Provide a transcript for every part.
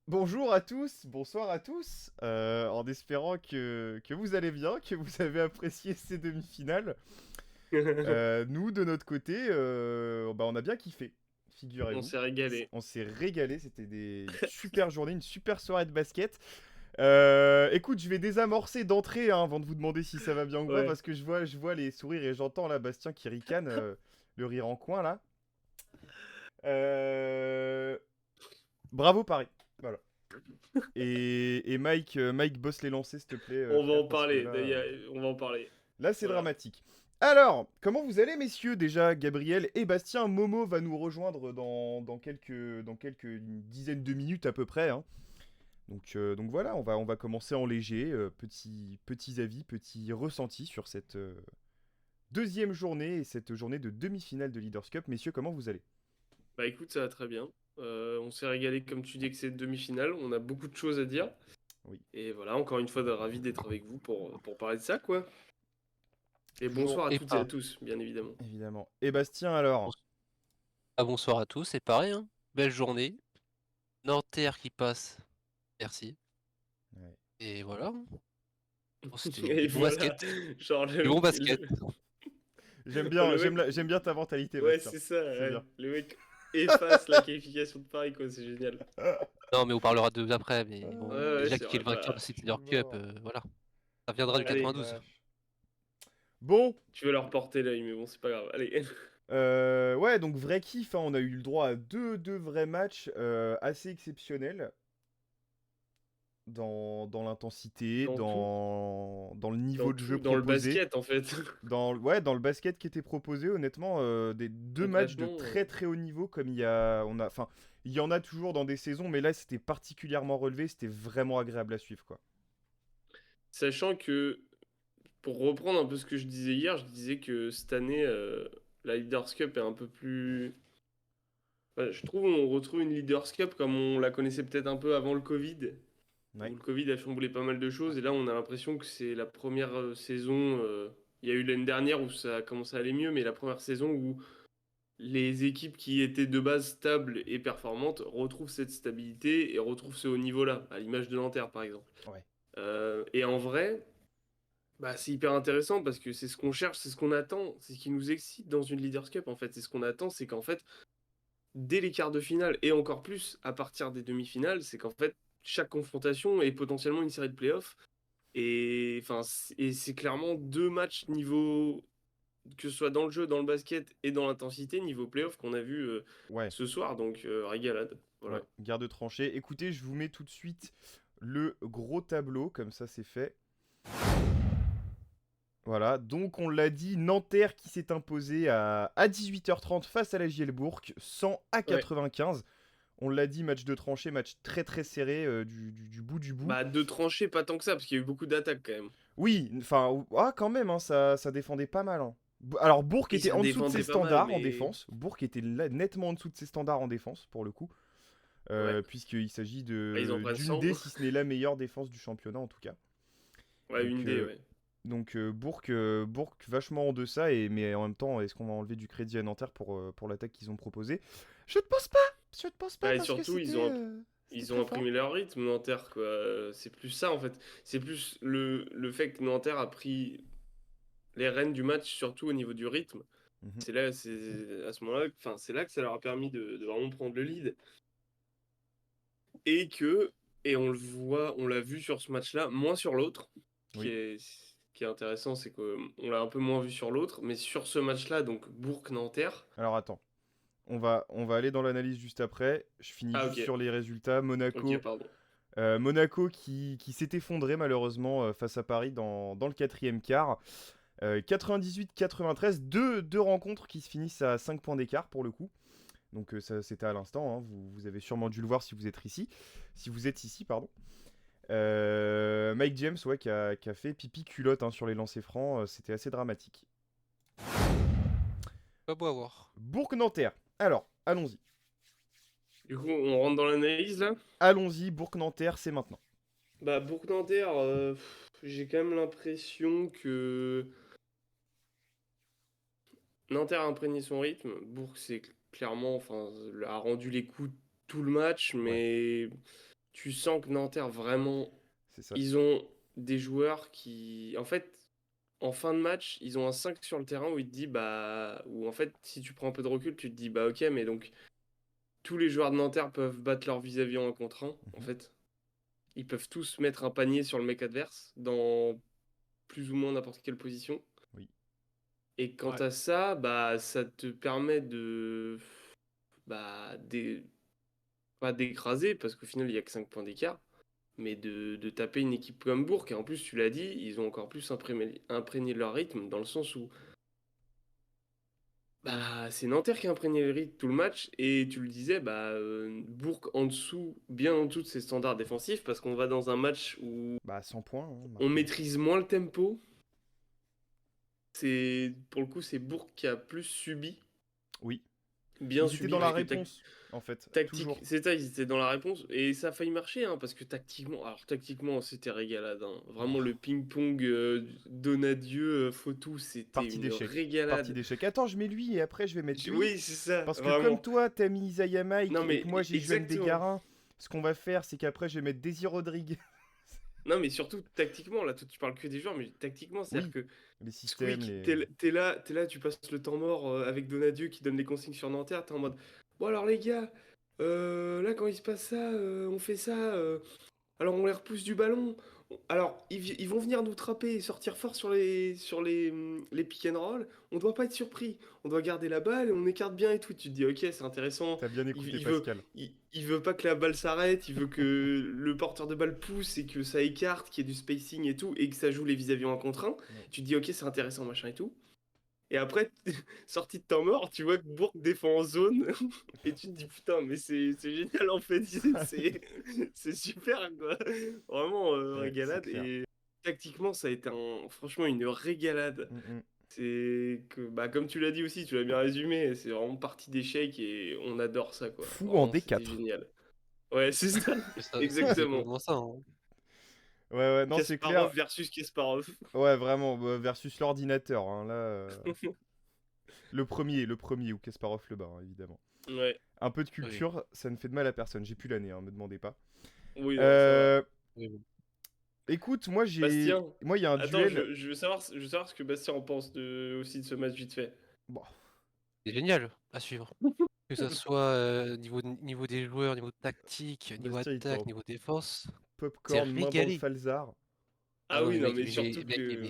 Bonjour à tous, bonsoir à tous, en espérant que vous allez bien, que vous avez apprécié ces demi-finales. Nous, de notre côté, on a bien kiffé, On figurez-vous. s'est régalé. On s'est régalé, c'était une super journée, une super soirée de basket. Écoute, je vais désamorcer d'entrée avant de vous demander si ça va bien ou pas, Ouais. parce que je vois les sourires et j'entends là Bastien qui ricane, le rire en coin là. Bravo Paris, voilà. Et Mike, bosse les lancers, s'il te plaît, On va frère, en parce que parler. là, D'ailleurs, on va en parler. là c'est Voilà. dramatique. Alors, comment vous allez, messieurs? Déjà, Gabriel et Bastien, Momo va nous rejoindre dans quelques dizaines de minutes à peu près, hein. Donc voilà, on va commencer en léger. Petits avis, petits ressentis sur cette deuxième journée et cette journée de demi-finale de Leaders Cup. Messieurs, comment vous allez? Bah écoute, ça va très bien. On s'est régalé comme tu dis que c'est demi-finale. On a beaucoup de choses à dire. Oui, Et voilà, encore une fois, ravi d'être avec vous pour parler de ça, quoi. Et toujours, bonsoir à Et toutes et à pas. tous, bien évidemment. évidemment. Et Bastien, alors? Bonsoir à tous, c'est pareil, hein. Belle journée. Nanterre qui passe. Merci. Ouais. Et voilà. Bon, c'était Et du bon voilà, basket. genre Du bon basket. le mec. J'aime bien ta mentalité, Ouais, Bastien. c'est ça, C'est ouais. bien. Le mec efface la qualification de Paris, quoi, c'est génial. Non, mais on parlera d'eux après. Mais Ouais, bon, ouais, déjà c'est qui est vrai. le vainqueur de Bah, cette Je suis Leader Cup, mort. voilà. Ça viendra du Oh la allez, 92. vache. Bon, tu veux leur porter l'œil, mais bon, c'est pas grave. Allez. ouais, donc vrai kiff, hein, on a eu le droit à deux vrais matchs assez exceptionnels dans l'intensité, Dans tout. dans le Dans niveau de jeu tout. Dans le proposé, basket, en fait. dans le basket qui était proposé, honnêtement, des deux matchs de Concrètement. très très haut niveau comme enfin, il y en a toujours dans des saisons, mais là c'était particulièrement relevé, c'était vraiment agréable à suivre, quoi. Sachant que, pour reprendre un peu ce que je disais hier, je disais que cette année, la Leaders Cup est un peu plus. Enfin, je trouve on retrouve une Leaders Cup comme on la connaissait peut-être un peu avant le Covid, Ouais. où le Covid a chamboulé pas mal de choses, et là on a l'impression que c'est la première saison. Il y a eu l'année dernière où ça a commencé à aller mieux, mais la première saison où les équipes qui étaient de base stables et performantes retrouvent cette stabilité et retrouvent ce haut niveau-là, à l'image de Nanterre par exemple. Ouais. Et en vrai. Bah, c'est hyper intéressant parce que c'est ce qu'on cherche, c'est ce qu'on attend, c'est ce qui nous excite dans une Leaders Cup en fait. C'est ce qu'on attend, c'est qu'en fait, dès les quarts de finale et encore plus à partir des demi-finales, c'est qu'en fait, chaque confrontation est potentiellement une série de playoffs. Et enfin, et c'est clairement deux matchs niveau, que ce soit dans le jeu, dans le basket et dans l'intensité, niveau playoff qu'on a vu Ouais. ce soir. Donc, régalade. Ouais, Voilà. garde tranchée. Écoutez, je vous mets tout de suite le gros tableau, comme ça c'est fait. Voilà, donc on l'a dit, Nanterre qui s'est imposé à 18h30 face à la JL Bourg, 100 à Ouais. 95. On l'a dit, match de tranchée, match très très serré du bout du bout. Bah, de trancher, pas tant que ça, parce qu'il y a eu beaucoup d'attaques quand même. Oui, enfin, quand même, hein, ça défendait pas mal, hein. Alors Bourg Oui, était ça en dessous de ses défendait pas mal, standards en mais. défense. Bourg était nettement en dessous de ses standards en défense, pour le coup. Ouais. Puisqu'il s'agit Bah, ils en prennent d'une 100. des, si ce n'est la meilleure défense du championnat en tout cas. Ouais, Donc, une D, ouais. Bourg vachement en deçà, mais en même temps, est-ce qu'on va enlever du crédit à Nanterre pour l'attaque qu'ils ont proposée? Je ne pense pas. Je ne pense pas Bah, et parce que surtout, c'était ils ont très fort. imprimé leur rythme, Nanterre, quoi. C'est plus ça, en fait. C'est plus le fait que Nanterre a pris les rênes du match, surtout au niveau du rythme. Mhm. C'est à ce moment-là, enfin, c'est là que ça leur a permis de vraiment prendre le lead. Et que, et on le voit, on l'a vu sur ce match-là, moins sur l'autre, qui Oui. est, qui est intéressant, c'est qu'on l'a un peu moins vu sur l'autre, mais sur ce match-là, donc Bourg-Nanterre. Alors attends, on va aller dans l'analyse juste après. Je finis Ah, juste ok, sur les résultats. ok, pardon. Monaco qui s'est effondré malheureusement face à Paris dans le quatrième quart. 98-93, deux rencontres qui se finissent à 5 points d'écart pour le coup. Donc ça c'était à l'instant, hein. Vous avez sûrement dû le voir si vous êtes ici. Si vous êtes ici, pardon. Mike James, ouais, qui a fait pipi culotte, hein, sur les lancers francs. C'était assez dramatique. Pas beau à voir. Bourg-Nanterre. Alors, allons-y. Du coup, on rentre dans l'analyse là. Allons-y, Bourg-Nanterre, c'est maintenant. Bah, Bourg-Nanterre, j'ai quand même l'impression que Nanterre a imprégné son rythme. Bourg, c'est clairement, enfin, a rendu les coups tout le match, mais tu sens que Nanterre, vraiment, C'est ça. ils ont des joueurs qui, en fait, en fin de match, ils ont un 5 sur le terrain où il te dit, bah, où en fait, si tu prends un peu de recul, tu te dis, bah, ok, mais donc, tous les joueurs de Nanterre peuvent battre leur vis-à-vis en 1 contre 1, en fait. Ils peuvent tous mettre un panier sur le mec adverse dans plus ou moins n'importe quelle position. Oui. Et quant Ouais. à ça, bah, ça te permet de. Bah, pas d'écraser, parce qu'au final, il n'y a que 5 points d'écart, mais de taper une équipe comme Bourg. Et en plus, tu l'as dit, ils ont encore plus imprégné leur rythme, dans le sens où. Bah, c'est Nanterre qui a imprégné le rythme tout le match, et tu le disais, bah, Bourg en dessous, bien en dessous de ses standards défensifs, parce qu'on va dans un match où Bah 100 points, hein, on marqués. maîtrise moins le tempo. Pour le coup, c'est Bourg qui a plus subi. Oui. Bien Ils étaient subi, dans la parce que réponse, en fait. Toujours. c'est ça, ils étaient dans la réponse. Et ça a failli marcher, hein, parce que tactiquement, c'était régalade, hein. Vraiment, Oh. le ping-pong Donadieu, Fautou, c'était Partie une d'échec. Partie régalade. d'échec. Attends, je mets lui et après je vais mettre lui. Oui, c'est ça, Parce que vraiment. comme toi, t'as mis Isaiah Mike Non, et mais que moi j'ai Juan exactement. Bégarin, ce qu'on va faire, c'est qu'après je vais mettre Désir Rodrigue. Non, mais surtout tactiquement, là, toi, tu parles que des joueurs, mais tactiquement, c'est-à-dire Oui, que les systèmes, Squeak, les. t'es là, tu passes le temps mort avec Donadieu qui donne les consignes sur Nanterre, t'es en mode bon, alors les gars, là, quand il se passe ça, on fait ça, alors on les repousse du ballon. Alors, ils vont venir nous trapper et sortir fort les pick and roll. On doit pas être surpris. On doit garder la balle et on écarte bien et tout. Tu te dis, ok, c'est intéressant. T'as bien Il, écouté il veut, Pascal. il veut pas que la balle s'arrête. Il veut que le porteur de balle pousse et que ça écarte, qu'il y ait du spacing et tout. Et que ça joue les vis-à-vis en contre 1. Tu te dis, ok, c'est intéressant, machin et tout. Et après, sortie de temps mort, tu vois que Bourg défend en zone. Et tu te dis, putain, mais c'est génial en fait. C'est super, quoi. Vraiment, Ouais, c'est régalade. clair. Et tactiquement, ça a été franchement une régalade. C'est que, bah, comme tu l'as dit aussi, tu l'as bien résumé, c'est vraiment partie d'échec et on adore ça, quoi. Fou en Vraiment, c'était D4. génial. Ouais, c'est ça, C'est ça, c'est exactement. complètement ça, hein. Ouais, non, c'est clair. Kasparov versus Kasparov. Ouais, vraiment, versus l'ordinateur, hein, là. Le premier, ou Kasparov le bas, hein, évidemment. Ouais, Un peu de Oui. culture, ça ne fait de mal à personne. J'ai plus l'année, hein, me demandez pas. oui, non, ça va. Oui, bon. Écoute, moi il Bastien, y a un attends, duel. je veux savoir ce que Bastien en pense aussi de ce match vite fait. Bon, C'est génial à suivre. Que ça soit niveau des joueurs, niveau tactique, niveau Bastien, il attaque, tente niveau défense. C'est popcorn, main dans le régalé. falzar. Ah Ah non, oui, mais non, mec, mais surtout que.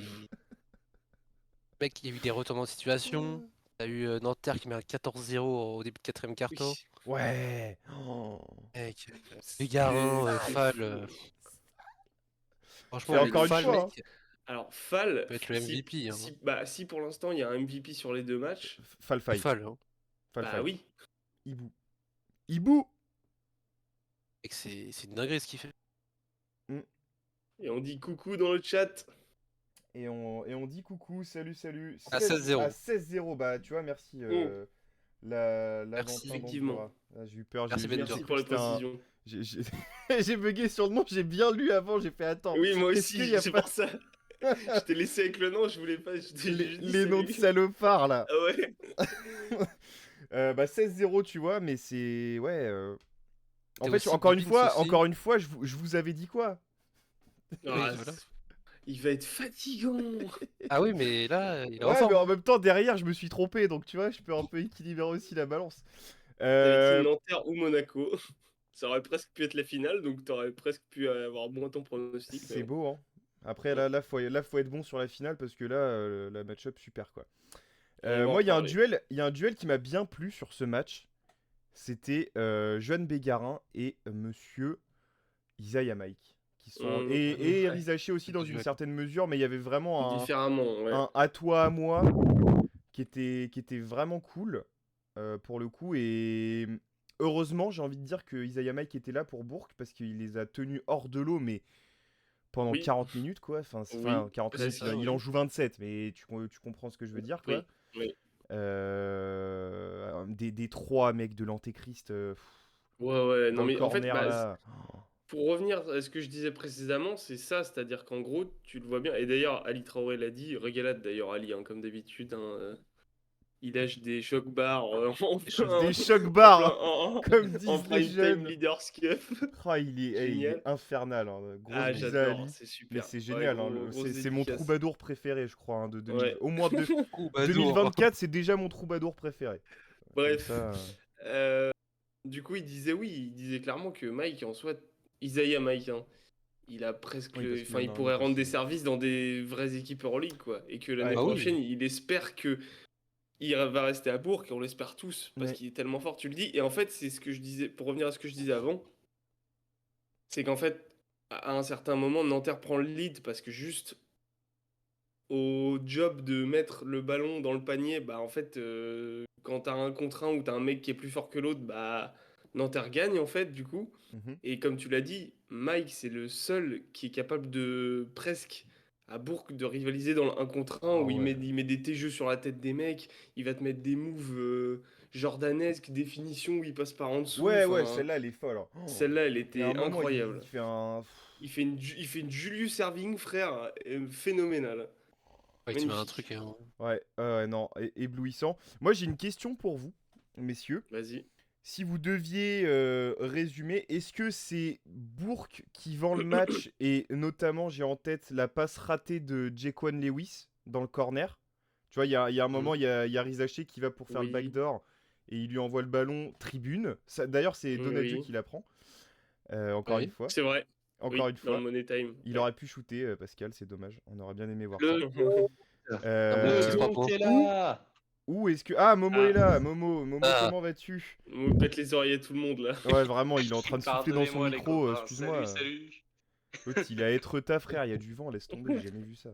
il y a eu des retournements de situation. T'as eu Nanterre qui met un 14-0 au début de quatrième quart-temps. Oui. Ouais. Oh. Mec, C'était Bégarin, fou. Fall. Et Franchement, mec, encore une Fall, fois, hein, mec, Alors, Fall, peut être le MVP. Hein. si pour l'instant il y a un MVP sur les deux matchs, Falfai. Fall, hein. bah oui. Hibou. Hibou. Mec, c'est une dinguerie ce qu'il fait. Et on dit coucou dans le chat. Et on dit coucou, salut. À 16-0. À 16-0, bah tu vois, merci. La Merci. Valentin Effectivement. Bandura. Ah, j'ai eu peur, Merci, Ben Merci Dur. pour les c'était un- précisions. J'ai bugué sur le nom, j'ai bien lu avant, j'ai fait attends. Oui, moi est-ce qu'il aussi, y a c'est pas pour ça. Je t'ai laissé avec le nom, je voulais pas. les noms de salopards là? Ah ouais. Bah 16-0, tu vois, mais c'est. Ouais. En T'as fait, aussi encore Bibbins une fois, je vous avais dit quoi? Ah, voilà. il va être fatigant. Ah oui, mais là, il est en Ouais, mais forme. en même temps, derrière, je me suis trompé, donc tu vois, je peux un peu équilibrer aussi la balance. T'avais dit Nanterre ou Monaco. Ça aurait presque pu être la finale, donc t'aurais presque pu avoir moins ton pronostic. mais C'est bon. beau, hein. Après, là, faut être bon sur la finale parce que là, la match-up, super quoi. On va en Moi, il y a un parler. duel qui m'a bien plu sur ce match. C'était Juan Bégarin et monsieur Isaiah Mike qui sont Ouais. Rizaché aussi dans une Exact. certaine mesure, mais il y avait vraiment Différemment, ouais. un à toi à moi qui était vraiment cool pour le coup. Et heureusement, j'ai envie de dire que Isaiah Mike était là pour Bourg parce qu'il les a tenus hors de l'eau, mais pendant Oui, 40 minutes, quoi. Enfin, oui, 40 C'est minutes, ça, il oui. en joue 27, mais tu comprends ce que je veux dire, quoi. oui, oui. Des trois mecs de l'Antéchrist Ouais, ouais. dans Non, le mais en fait, corner, bah, là. pour revenir à ce que je disais précédemment, c'est ça, c'est-à-dire qu'en gros, tu le vois bien. Et d'ailleurs, Ali Traoré l'a dit, régalade d'ailleurs, Ali, hein, comme d'habitude, hein, il lâche des chocs bars Des chocs en barres, comme en disent les prime time jeunes. Leaders Cup. Ah, il est Génial. infernal, hein. Grosse Ah, bise à j'adore, Ali. c'est Mais super. c'est Ouais, génial, hein. grosse C'est mon dédicace. troubadour préféré, je crois, hein, de 2000. Ouais. Au moins de Troubadour. 2024, c'est déjà mon troubadour préféré. Comme Bref. ça. Du coup, il disait clairement que Mike, en soi, Isaiah Mike, hein, il a presque, Oui, parce qu'il y enfin, en a il un pourrait autre rendre aussi. des services dans des vraies équipes Euroleague, quoi. Et que l'année Ouais, Ah oui. prochaine, il espère que il va rester à Bourg, et on l'espère tous, parce ouais. qu'il est tellement fort, tu le dis. Et en fait, c'est ce que je disais, pour revenir à ce que je disais avant, c'est qu'en fait, à un certain moment, Nanterre prend le lead, parce que juste au job de mettre le ballon dans le panier, bah en fait, quand t'as un contre un ou t'as un mec qui est plus fort que l'autre, bah Nanterre gagne en fait, du coup. Mhm. Et comme tu l'as dit, Mike, c'est le seul qui est capable de presque à Bourg de rivaliser dans le 1 contre 1 Ah où ouais. il met des T-jeux sur la tête des mecs, il va te mettre des moves jordanesques, des finitions où il passe par en dessous. Ouais, ouais, Enfin, celle-là, elle est folle, hein. Oh. celle-là, elle Il y a un était moment, il incroyable. fait un. Il fait une Julius Erving, frère, phénoménal. Ouais, il te met un Magnifique. truc, hein. Ouais, non, éblouissant. Moi, j'ai une question pour vous, messieurs. Vas-y. Si vous deviez résumer, est-ce que c'est Bourg qui vend le match et notamment j'ai en tête la passe ratée de Jaquan Lewis dans le corner. Tu vois, il y a un moment, Mhm. il y a Rizaché qui va pour faire le Oui, backdoor et il lui envoie le ballon tribune. D'ailleurs, c'est Donadieu oui, qui la prend. Encore une Oui. fois. c'est vrai. Encore Oui, une dans le fois. Money Time. Il Ouais. aurait pu shooter, Pascal, c'est dommage. On aurait bien aimé voir ça. Le monde, Un bon petit le 3 Euh, monde points. qui est Ou, là. ou est-ce que... Ah, Momo est Ah, là. Momo, Ah, comment vas-tu? on me pète les oreilles à tout le monde là. Ouais, vraiment, il est en train de souffler dans son Pardonnez-moi les micro, copains. Salut, excuse-moi. salut. L'autre, il est à Etretat, frère, il y a du vent, laisse tomber, j'ai jamais vu ça.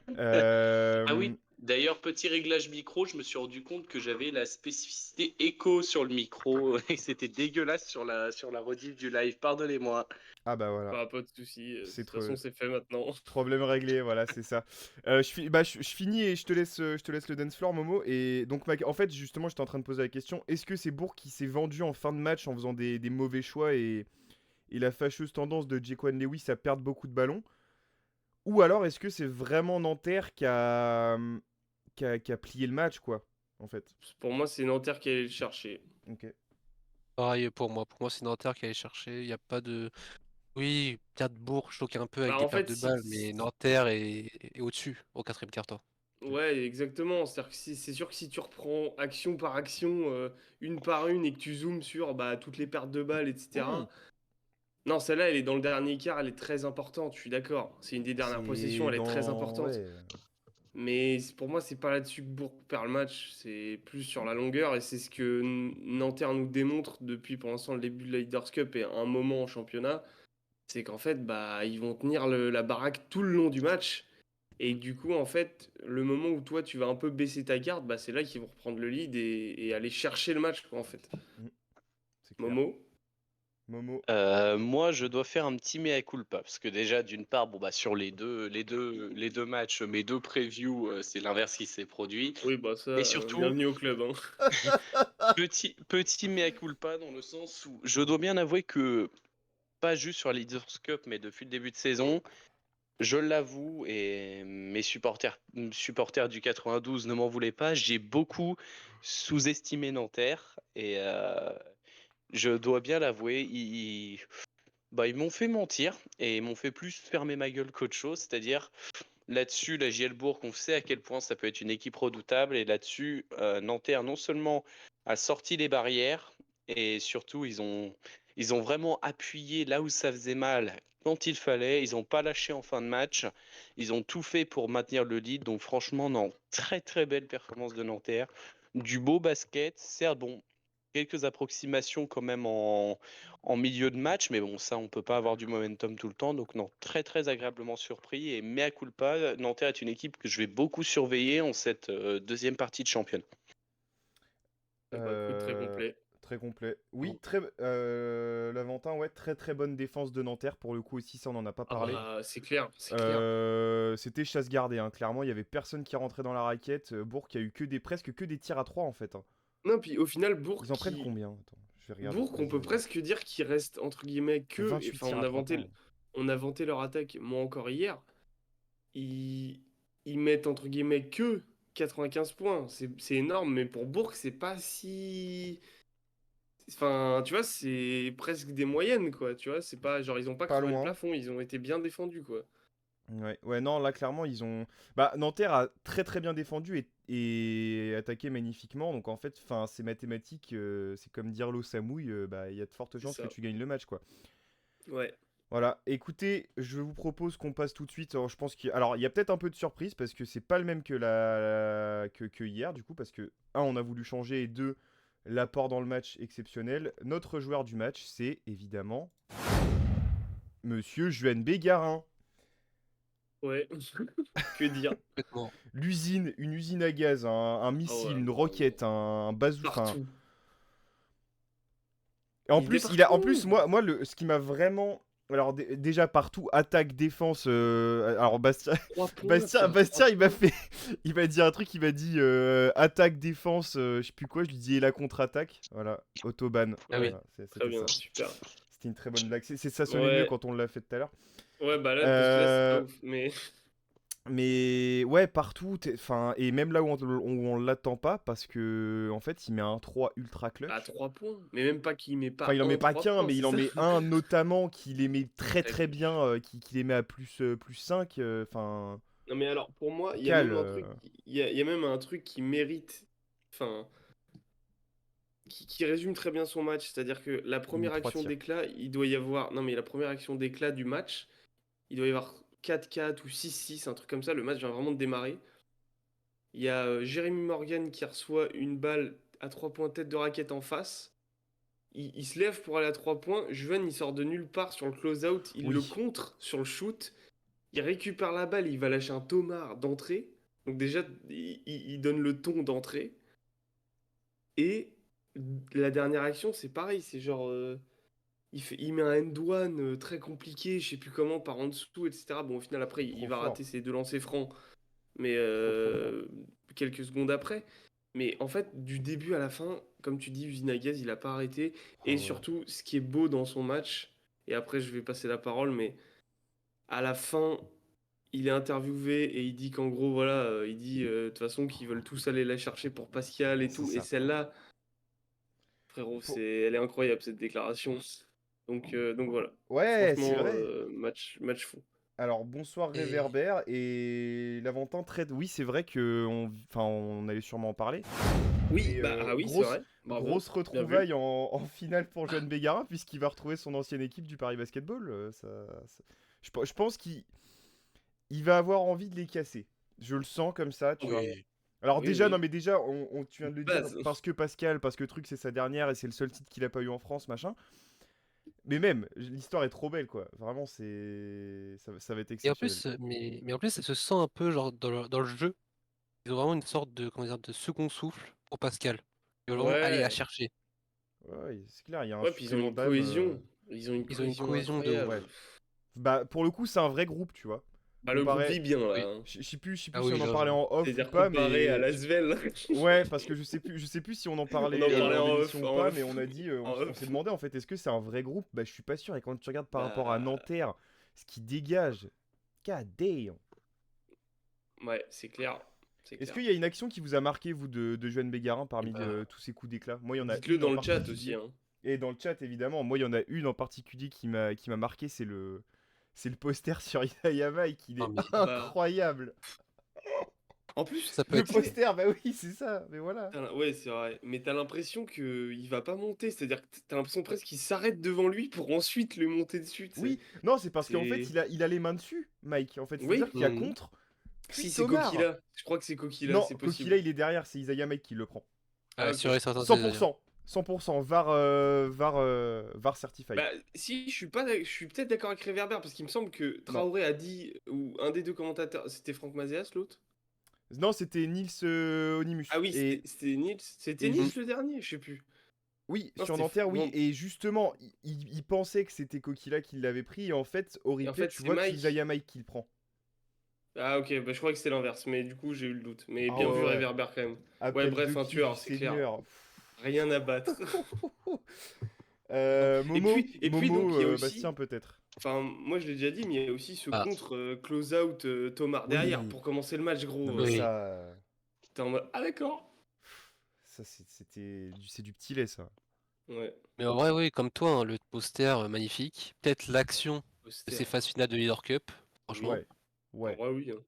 Ah Euh... oui, d'ailleurs, petit réglage micro, je me suis rendu compte que j'avais la spécificité écho sur le micro et c'était dégueulasse sur la rediff du live. Pardonnez-moi. Ah bah voilà, Pas de soucis. De c'est toute façon, c'est fait maintenant. problème réglé, voilà, c'est ça. Je finis et je te laisse le dance floor, Momo. Et donc, en fait, justement, j'étais en train de poser la question, est-ce que c'est Bourg qui s'est vendu en fin de match en faisant des mauvais choix et la fâcheuse tendance de Jaquan Lewis à perdre beaucoup de ballons? Ou alors, est-ce que c'est vraiment Nanterre qui a plié le match, quoi, en fait? Pour moi, c'est Nanterre qui allait le chercher. Ok. pareil pour moi. Pour moi, c'est Nanterre qui allait chercher. Il n'y a pas de. Oui, peut-être Bourg choque un peu avec Bah, des en pertes fait, de balles, mais Nanterre est au-dessus au quatrième quart-temps. ouais, exactement. C'est-à-dire que c'est sûr que si tu reprends action par action, une par une, et que tu zoomes sur bah, toutes les pertes de balles, Hmm. etc. Non, celle-là, elle est dans le dernier quart, elle est très importante, je suis d'accord. C'est une des dernières possessions, C'est elle est très dans... importante. Ouais. Mais pour moi, c'est pas là-dessus que Bourg perd le match, c'est plus sur la longueur, et c'est ce que Nanterre nous démontre depuis pour l'instant le début de la Leaders Cup et un moment en championnat, c'est qu'en fait, bah, ils vont tenir la baraque tout le long du match, et Hmm. du coup, en fait, le moment où toi, tu vas un peu baisser ta garde, bah, c'est là qu'ils vont reprendre le lead et aller chercher le match, quoi, en fait. Hmm. C'est clair. Momo? Momo. Moi, je dois faire un petit mea culpa parce que déjà, d'une part, bon bah sur les deux matchs, mes deux previews, c'est l'inverse qui s'est produit. Oui, bah ça, Et surtout, bienvenue au club, hein. petit mea culpa dans le sens où je dois bien avouer que pas juste sur la Leaders Cup, mais depuis le début de saison, je l'avoue, et mes supporters du 92 ne m'en voulaient pas, j'ai beaucoup sous-estimé Nanterre et je dois bien l'avouer, ils m'ont fait mentir et ils m'ont fait plus fermer ma gueule qu'autre chose, c'est-à-dire là-dessus, la JL Bourg, on sait à quel point ça peut être une équipe redoutable et là-dessus, Nanterre non seulement a sorti les barrières et surtout ils ont vraiment appuyé là où ça faisait mal quand il fallait, ils n'ont pas lâché en fin de match, ils ont tout fait pour maintenir le lead, donc franchement non, très très belle performance de Nanterre, du beau basket, certes bon, quelques approximations quand même en milieu de match, mais bon, ça, on peut pas avoir du momentum tout le temps. Donc non, très très agréablement surpris. Et mea culpa, Nanterre est une équipe que je vais beaucoup surveiller en cette deuxième partie de championnat. Bah, écoute, très Euh, complet. Très complet. Oui, Laventin, ouais, très très bonne défense de Nanterre pour le coup aussi, ça on en a pas Ah parlé. bah, c'est clair, c'est clair. C'était chasse gardée, hein. Clairement, il y avait personne qui rentrait dans la raquette. Bourg a eu presque que des tirs à 3 en fait, hein. Non, puis au final, Bourg Ils en prennent combien? Attends, je vais regarder. Bourg, on peut Vas-y. presque dire qu'il reste entre guillemets que. 28 Enfin, tirs à 3 points. on a vanté leur attaque, moi encore hier. Ils, ils mettent entre guillemets que 95 points. C'est énorme, mais pour Bourg, c'est pas si. Enfin, tu vois, c'est presque des moyennes, quoi. Tu vois, c'est pas genre ils ont pas Pas crevé le loin. plafond, ils ont été bien défendus, quoi. Ouais, ouais, non, là clairement ils ont. Bah, Nanterre a très très bien défendu et attaqué magnifiquement. Donc en fait, enfin, c'est mathématique. C'est comme dire l'eau ça mouille. Bah, il y a de fortes C'est chances que ça. tu gagnes le match, quoi. Ouais. Voilà. Écoutez, je vous propose qu'on passe tout de suite. Alors, je pense alors il y a peut-être un peu de surprise parce que c'est pas le même que que hier du coup parce que un, on a voulu changer et deux, l'apport dans le match exceptionnel. Notre joueur du match, c'est évidemment Monsieur Juan Bégarin. Ouais. Que dire? Complètement. L'usine, une usine à gaz, un Ah missile, ouais, une non, roquette, un bazou. Enfin, partout. et en Il était plus, il a, en partout. plus, moi, ce qui m'a vraiment, alors déjà partout, attaque, défense. Alors Bastien, 3 points, Bastien, faire Bastien, 3 il m'a fait, il m'a dit un truc, il m'a dit attaque, défense, je sais plus quoi, je lui dis et la contre-attaque. Voilà, autobahn. Ah oui. Ouais, Voilà, très c'était ça. bien, super. C'était une très bonne blague. Ça sonnait mieux Ouais, quand on l'a fait tout à l'heure. ouais, bah là, parce que là, c'est pas Euh, ouf. Mais Mais ouais, partout, enfin, et même là où on l'attend pas, parce que en fait, il met un 3 ultra à clutch. 3 points. Mais même pas qu'il met Enfin, pas il en met un pas 3 qu'un, points, mais c'est il en ça? met un notamment qui les met très Ouais, très bien, qui les met à plus 5. Enfin, non, mais alors, pour moi, il y a cal. même un truc, il y a même un truc qui mérite, enfin, qui résume très bien son match. C'est-à-dire que la Il met première 3 action tirs. d'éclat, il doit y avoir, non, mais la première action d'éclat du match, il doit y avoir 4-4 ou 6-6, un truc comme ça. Le match vient vraiment de démarrer. Il y a Jeremy Morgan qui reçoit une balle à 3 points tête de raquette en face. Il se lève pour aller à 3 points. Juven, il sort de nulle part sur le close-out. Il le Oui. contre sur le shoot. Il récupère la balle. Il va lâcher un tomard d'entrée. Donc, déjà, il donne le ton d'entrée. Et la dernière action, c'est pareil. C'est genre. Il met un end-one très compliqué. Je sais plus comment, par en dessous, etc. Bon, au final, après, il Trop va fort. rater ses deux lancers francs. Mais Trop fort. quelques secondes après. Mais en fait, du début à la fin, comme tu dis, Usine à gaz, il n'a pas arrêté. Ah Et ouais. surtout, ce qui est beau dans son match, et après je vais passer la parole, mais à la fin, il est interviewé et il dit qu'en gros, voilà, il dit de toute façon qu'ils veulent tous aller la chercher pour Pascal et C'est tout. Et ça. celle-là, frérot, elle est incroyable cette déclaration. Donc voilà. Ouais, c'est Franchement, vrai. match fou. Alors bonsoir Et Réverbère et Laventin très. Oui, c'est vrai que enfin, on allait sûrement en parler. Oui, Mais bah ah oui, c'est vrai. Bravo, grosse bien vu. retrouvaille en finale pour Johan Bégarin, puisqu'il va retrouver son ancienne équipe du Paris Basketball. Je pense qu'il va avoir envie de les casser. Je le sens comme ça, tu vois. oui. Alors Oui, déjà, non oui. mais déjà, tu viens de le dire, Base. parce que Pascal, parce que truc c'est sa dernière et c'est le seul titre qu'il a pas eu en France, machin. Mais même, l'histoire est trop belle, quoi. Vraiment, ça va être Et en exceptionnel. plus, mais en plus, ça se sent un peu genre dans le jeu. Ils ont vraiment une sorte de, comment dire, de second souffle pour Pascal. Ils veulent vraiment aller la Ouais. chercher. Ouais, c'est clair, il y a un Ouais, puis ils ont supplément une d'âme. cohésion. Ils ont une Ils ont une cohésion cohésion de Ouais. incroyable. ouf. Bah, pour le coup, c'est un vrai groupe, tu vois. Bah, le groupe Comparé. vit bien là, Oui. hein. Je sais plus Ah si oui, on en là, parlait en off ou C'est-à-dire pas, comparé à mais. l'Asvel. Ouais, parce que je sais plus si on en On en parlait parlait en en émission off, ou en pas, off, mais on a dit, en on s'est off. demandé en fait, est-ce que c'est un vrai groupe? Bah, je suis pas sûr. Et quand tu regardes par rapport à Bah, Nanterre, ce qui dégage, god damn. ouais, c'est clair. C'est Est-ce clair. qu'il y a une action qui vous a marqué, vous, de Johan Bégarin, Et parmi bah, tous ces coups d'éclat? Moi, il y en a dites-le une en dans le chat aussi, particulier. hein. Et dans le chat, évidemment, moi, il y en a une en particulier qui m'a marqué, c'est le poster sur Yamai, qu'il Non, est mais Bah, incroyable. en plus, ça peut Le être. poster, bah oui, c'est ça, mais voilà. ouais, c'est vrai. Mais t'as l'impression qu'il va pas monter. C'est-à-dire que t'as l'impression presque qu'il s'arrête devant lui pour ensuite lui monter dessus, tu sais. Oui, non, c'est parce qu'en fait, C'est. il a les mains dessus, Mike. En fait, c'est-à-dire Oui, qu'il y a Mhm. contre, si puis c'est Tomar. Kokila. Je crois que c'est Kokila, Non, c'est Kokila, possible. il est derrière, c'est Isaiah Mike qui le prend. Ah, Sûr ok. et certain, c'est d'ailleurs. 100%. 100% VAR certified. Bah, si, je suis peut-être d'accord avec Réverbère, parce qu'il me semble que Traoré a dit, ou un des deux commentateurs, c'était Franck Mazéas, l'autre? Non, c'était Nils Onimus. Ah oui, Et c'était Nils. C'était et Nils juste- le dernier, je sais plus. oui, Non, sur c'était Nanterre, oui. bon. Et justement, il pensait que c'était Coquilla qui l'avait pris. Et en fait, au Et en replay, fait, tu c'est vois que c'est Mike. Isaiah Mike qui le prend. Ah ok, bah, je crois que c'était l'inverse, mais du coup j'ai eu le doute. Mais Ah bien vu ouais. Réverbère quand même. Ouais, Appel bref, de un pied du tueur, c'est clair. Seigneur. Rien à battre. Momo, Et puis donc il y a aussi, Bastien peut-être. enfin moi je l'ai déjà dit, mais il y a aussi ce Ah. contre close-out Tomar derrière Oui. pour commencer le match, gros. Non, mais Oui. ça, T'es en mode, ah d'accord. c'est du petit lait, ça. Ouais, Mais en vrai, oui, comme toi, hein, le poster magnifique. Peut-être l'action de poster. ces phases finales de Leader Cup. Franchement, Ouais. En Ouais. vrai, oui. Hein.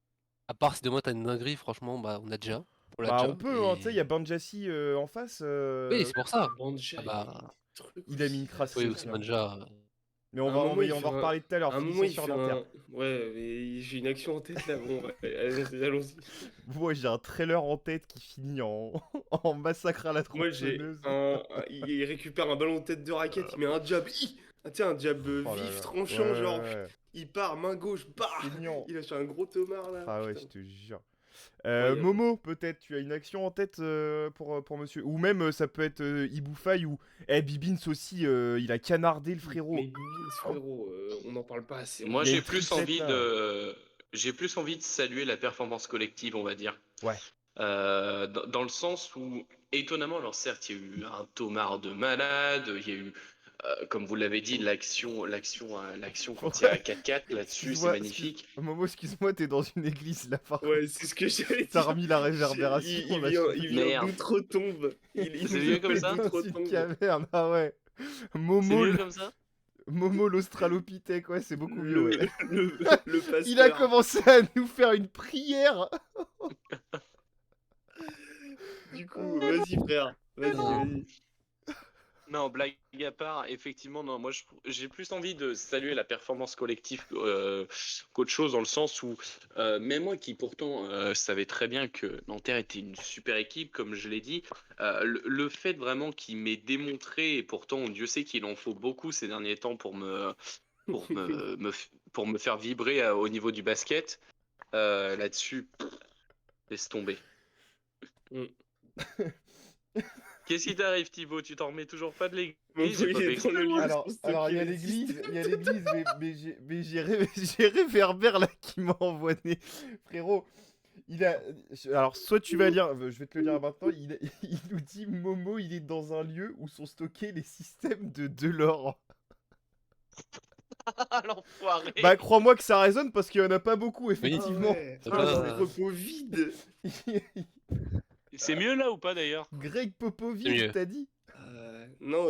à part si demain t'as une dinguerie, franchement, bah on a déjà. On l'a Bah, déjà. on peut, hein, tu sais, il y a Banjassi en face. Oui, c'est pour ça. Banja, Ah bah, il a des trucs Il a mis une aussi, crasse oui, c'est aussi clair. déjà. Mais on À un va, moment, il on fait va en reparler tout à l'heure. À un moment, Finissons il sur fait Nanterre. Ouais, mais j'ai une action en tête là. Bon, ouais, allons-y. Moi, j'ai un trailer en tête qui finit en, en massacre à la Moi, j'ai tronçonneuse. il récupère un ballon de tête de raquette, il met un jab. Ah, tiens, un jab Oh là vif, là. tranchant, Ouais, genre. ouais, ouais. Il part, main gauche, bah Saignant. il a fait un gros tomard là. Ah ouais, putain. je te jure. Incroyable. Momo, peut-être, tu as une action en tête pour monsieur. Ou même, ça peut être Iboufaï ou. Eh, Bibins aussi, il a canardé le frérot. Mais Bibins, frérot, on n'en parle pas assez. Moi, Il y a j'ai une plus triplette, envie là. de, j'ai plus envie de saluer la performance collective, on va dire. Ouais. Dans le sens où, étonnamment, alors certes, il y a eu un tomard de malade, il y a eu, comme vous l'avez dit, l'action quand il y a 4-4 là-dessus, c'est magnifique. Momo, excuse-moi, t'es dans une église là, par contre. Ouais, c'est ce que j'allais T'as dire. remis la réverbération. Il là, vient, je suis il vient Merde. d'outre-tombe. Il C'est nous mieux a comme fait ça dans une d'outre-tombe. caverne, ah ouais. C'est Momo, mieux comme ça? Momo l'Australopithèque, ouais, c'est beaucoup mieux, ouais. Le pasteur. Il a commencé à nous faire une prière. Du coup, vas-y frère. Vas-y. Non, blague à part, effectivement, non, moi j'ai plus envie de saluer la performance collective qu'autre chose, dans le sens où, même moi qui pourtant savais très bien que Nanterre était une super équipe, comme je l'ai dit, le fait vraiment qu'il m'ait démontré, et pourtant Dieu sait qu'il en faut beaucoup ces derniers temps pour me faire vibrer au niveau du basket, là-dessus, laisse tomber. Mm. Qu'est-ce qui t'arrive, Thibaut? Tu t'en remets toujours pas de l'église? Mon J'ai pas bruit fait est dans le exprès. lieu. Alors il y a l'église, mais j'ai Réverbère là qui m'a envoyé. Frérot, il a. Alors, soit tu vas lire, je vais te le lire maintenant. Il nous dit Momo, il est dans un lieu où sont stockés les systèmes de Delors. L'enfoiré. Bah, crois-moi que ça résonne parce qu'il y en a pas beaucoup, effectivement. Ça Un va. entrepôt vide. C'est mieux là ou pas d'ailleurs? Greg C'est Popovich, mieux. t'as dit? Non,